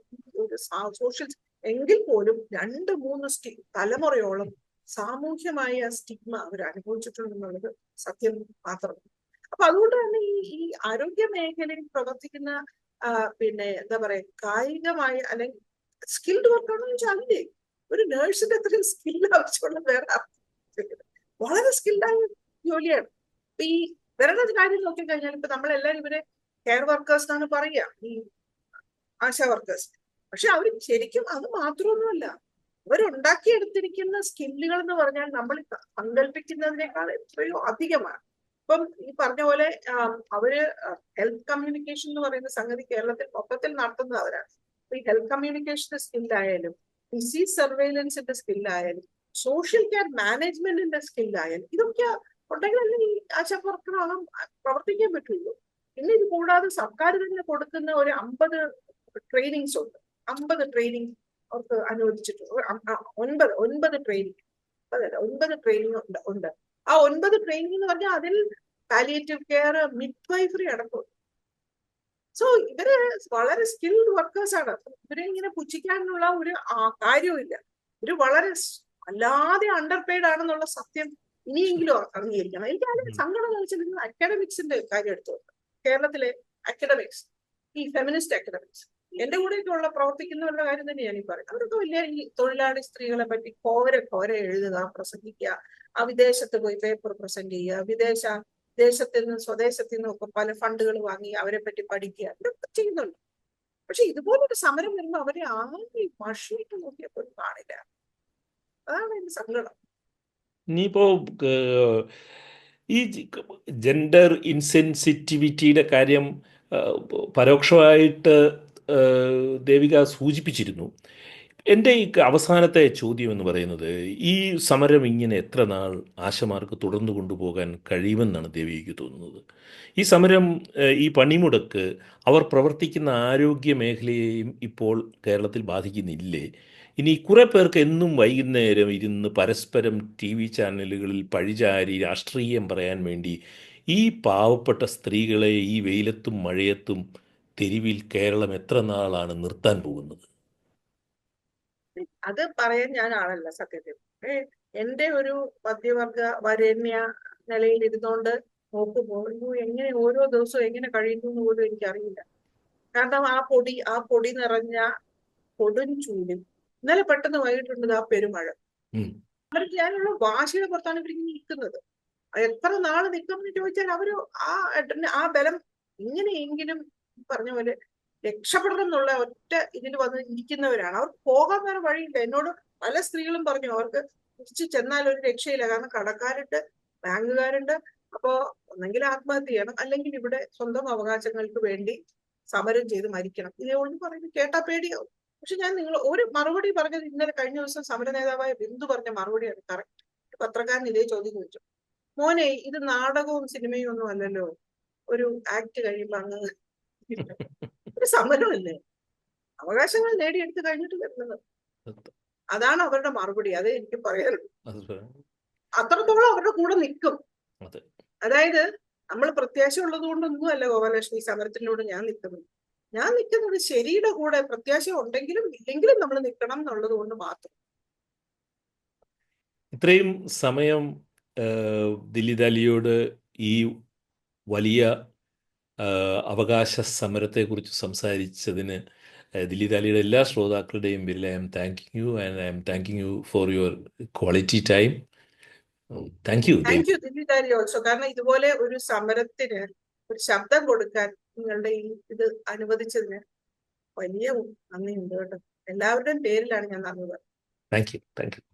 ഒരു സോഷ്യൽ, എങ്കിൽ പോലും 2-3 തലമുറയോളം സാമൂഹ്യമായ സ്റ്റിഗ്മ അവർ അനുഭവിച്ചിട്ടുണ്ടെന്നുള്ളത് സത്യം മാത്രമാണ്. അപ്പൊ അതുകൊണ്ട് തന്നെ ഈ ആരോഗ്യ മേഖലയിൽ പ്രവർത്തിക്കുന്ന പിന്നെ എന്താ പറയാ, കായികമായ അല്ലെങ്കിൽ സ്കിൽഡ് വർക്കാണെന്ന് വെച്ചാൽ അല്ലേ, ഒരു നേഴ്സിന്റെ അത്രയും സ്കിൽ ആവശ്യമുള്ള വേറെ വളരെ സ്കിൽഡായ ജോലിയാണ്. ഇപ്പൊ ഈ വേറെ കാര്യം നോക്കിക്കഴിഞ്ഞാൽ ഇപ്പൊ നമ്മളെല്ലാവരും ഇവരെ കെയർ വർക്കേഴ്സ് എന്നാണ് പറയുക, ഈ ആശാ വർക്കേഴ്സ്. പക്ഷെ അവർ ശരിക്കും അത് മാത്രമൊന്നുമല്ല, അവരുണ്ടാക്കിയെടുത്തിരിക്കുന്ന സ്കില്ലുകൾ എന്ന് പറഞ്ഞാൽ നമ്മൾ സങ്കല്പിക്കുന്നതിനേക്കാൾ എത്രയോ അധികമാണ്. ഇപ്പം ഈ പറഞ്ഞ പോലെ അവര് ഹെൽത്ത് കമ്മ്യൂണിക്കേഷൻ എന്ന് പറയുന്ന സംഗതി കേരളത്തിൽ മൊത്തത്തിൽ നടത്തുന്നത് അവരാണ്. ഈ ഹെൽത്ത് കമ്മ്യൂണിക്കേഷന്റെ സ്കില്ലായാലും ഡിസീസ് സർവൈലൻസിന്റെ സ്കില്ലായാലും സോഷ്യൽ കെയർ മാനേജ്മെന്റിന്റെ സ്കില്ലായാലും ഇതൊക്കെ ഉണ്ടെങ്കിലല്ലേ ഈ ആശാ വർക്കറാകാൻ പ്രവർത്തിക്കാൻ പറ്റുള്ളൂ. പിന്നെ ഇത് കൂടാതെ സർക്കാർ തന്നെ കൊടുക്കുന്ന ഒരു 50 ട്രെയിനിങ്സ് ഉണ്ട്. 50 ട്രെയിനിങ് അവർക്ക് അനുവദിച്ചിട്ടുണ്ട്. 9 ട്രെയിനിങ് ഉണ്ട്. ആ 9 ട്രെയിനിങ് എന്ന് പറഞ്ഞാൽ അതിൽ പാലിയേറ്റീവ് കെയർ, മിഡ്വൈഫറി അടക്കം. സോ ഇവര് വളരെ സ്കിൽഡ് വർക്കേഴ്സ് ആണ്. ഇവരെ ഇങ്ങനെ പുച്ഛിക്കാനുള്ള ഒരു കാര്യവുമില്ല. ഇവര് വളരെ അല്ലാതെ അണ്ടർ പെയ്ഡ് ആണെന്നുള്ള സത്യം ഇനിയെങ്കിലും അംഗീകരിക്കണം. എനിക്ക് അതിന് സങ്കടം എന്ന് വെച്ചാൽ നിങ്ങൾ അക്കാഡമിക്സിന്റെ കാര്യം എടുത്തു. കേരളത്തിലെ അക്കാഡമിക്സ്, ഈ ഫെമിനിസ്റ്റ് അക്കാഡമിക്സ്, എന്റെ കൂടെയൊക്കെ ഉള്ള പ്രവർത്തിക്കുന്നവരുടെ കാര്യം തന്നെയാണ് ഈ പറയുന്നത്. അവരൊക്കെ വലിയ ഈ തൊഴിലാളി സ്ത്രീകളെ പറ്റി ഘോര എഴുതുക, പ്രസംഗിക്കുക, ആ വിദേശത്ത് പോയി പേപ്പർ പ്രസന്റ് ചെയ്യുക, ദേശത്തിൽ നിന്നും സ്വദേശത്തിൽ നിന്നും ഒക്കെ പല ഫണ്ടുകൾ വാങ്ങി അവരെ പറ്റി പഠിക്കുക, ഇതൊക്കെ ചെയ്യുന്നുണ്ട്. പക്ഷെ ഇതുപോലൊരു സമരം വരുമ്പോൾ അവരെ ആരും മഷിയിട്ട് നോക്കിയപ്പോൾ കാണില്ല. അതാണ് എന്റെ സങ്കടം. ഇനിയിപ്പോ ഈ ജെൻഡർ ഇൻസെൻസിറ്റിവിറ്റിയുടെ കാര്യം പരോക്ഷമായിട്ട് ദേവിക സൂചിപ്പിച്ചിരുന്നു. എൻ്റെ ഈ അവസാനത്തെ ചോദ്യം എന്ന് പറയുന്നത്, ഈ സമരം ഇങ്ങനെ എത്ര നാൾ ആശമാർക്ക് തുടർന്നു കൊണ്ടുപോകാൻ കഴിയുമെന്നാണ് ദേവികയ്ക്ക് തോന്നുന്നത്? ഈ സമരം, ഈ പണിമുടക്ക് അവർ പ്രവർത്തിക്കുന്ന ആരോഗ്യ മേഖലയെയും ഇപ്പോൾ കേരളത്തിൽ ബാധിക്കുന്നില്ലേ? ഇനി കുറേ പേർക്ക് എന്നും വൈകുന്നേരം ഇരുന്ന് പരസ്പരം TV ചാനലുകളിൽ പഴിചാരി രാഷ്ട്രീയം പറയാൻ വേണ്ടി ഈ പാവപ്പെട്ട സ്ത്രീകളെ ഈ വെയിലത്തും മഴയത്തും തെരുവിൽ കേരളം എത്ര നാളാണ് നിർത്താൻ പോകുന്നത്? അത് പറയാൻ ഞാൻ ആളല്ല സത്യത്തിൽ. എന്റെ ഒരു മധ്യവർഗ വരേണ്യ നിലയിൽ ഇരുന്നുകൊണ്ട് നോക്കുമ്പോൾ എങ്ങനെ ഓരോ ദിവസവും എങ്ങനെ കഴിയുന്നു എന്ന് പോലും എനിക്കറിയില്ല. കാരണം ആ പൊടി നിറഞ്ഞ കൊടും ചൂടും ഇന്നലെ പെട്ടെന്ന് വൈകിട്ടുണ്ട് ആ പെരുമഴ. അവർക്ക് ഞാനുള്ള വാശിയുടെ പുറത്താണ് ഇവരിങ്ങനെ നിൽക്കുന്നത്. എത്ര നാള് നിൽക്കുമെന്ന് ചോദിച്ചാൽ അവര് ആ ബലം ഇങ്ങനെയെങ്കിലും പറഞ്ഞ പോലെ രക്ഷപ്പെടണം എന്നുള്ള ഒറ്റ ഇതിൽ വന്ന് ഇരിക്കുന്നവരാണ്. അവർക്ക് പോകാൻ വേറെ വഴിയില്ല. എന്നോട് പല സ്ത്രീകളും പറഞ്ഞു അവർക്ക് തിരിച്ചു ചെന്നാൽ ഒരു രക്ഷയില്ല. കാരണം കടക്കാരുണ്ട്, ബാങ്കുകാരുണ്ട്. അപ്പോ ഒന്നെങ്കിൽ ആത്മഹത്യ ചെയ്യണം, അല്ലെങ്കിൽ ഇവിടെ സ്വന്തം അവകാശങ്ങൾക്ക് വേണ്ടി സമരം ചെയ്ത് മരിക്കണം. ഇതേ ഒന്ന് പറയുന്നത് കേട്ടാ പേടിയാവും. പക്ഷെ ഞാൻ ഒരു മറുപടി പറഞ്ഞത് ഇന്നലെ കഴിഞ്ഞ ദിവസം സമര നേതാവായ ബിന്ദു പറഞ്ഞ മറുപടിയാണ് കറക്റ്റ്. പത്രക്കാരൻ ഇതേ ചോദ്യം ചോദിച്ചു, മോനെ ഇത് നാടകവും സിനിമയും ഒന്നും അല്ലല്ലോ, ഒരു ആക്ട് കഴിയുമ്പോ അങ്ങ് ഒരു സമരമല്ലേ, അവകാശങ്ങൾ നേടിയെടുത്ത് കഴിഞ്ഞിട്ട് വരുന്നത്. അതാണ് അവരുടെ മറുപടി. അത് എനിക്ക് പറയാനുള്ളൂ. അത്രത്തോളം അവരുടെ കൂടെ നിൽക്കും. അതായത് നമ്മൾ പ്രത്യാശ ഉള്ളത് കൊണ്ടൊന്നും അല്ല ഗോപാലകൃഷ്ണൻ ഈ സമരത്തിലൂടെ ഞാൻ നിൽക്കുന്നത് ശരിയുടെ കൂടെ. പ്രത്യാശ ഉണ്ടെങ്കിലും ഇല്ലെങ്കിലും നമ്മൾ നിൽക്കണം എന്നുള്ളത് കൊണ്ട് മാത്രം. ഇത്രയും സമയം ദിലീപ് അലിയോട് ഈ വലിയ അവകാശ സമരത്തെക്കുറിച്ച് സംസാരിച്ചതിന് ദിലീപ് അലിയുടെ എല്ലാ ശ്രോതാക്കളുടെയും പേരിൽ I'm thanking you and I'm thanking you for your quality time. Thank you thank you Dileep also. കാരണം ഇതുപോലെ ഒരു സമരത്തിന് ഒരു ശബ്ദം കൊടുക്കാൻ നിങ്ങളുടെ ഈ ഇത് അനുവദിച്ചതിന് വലിയ നന്ദിയുണ്ട് കേട്ടോ. എല്ലാവരുടെയും പേരിലാണ് ഞാൻ നന്ദി പറയുന്നത്. Thank you.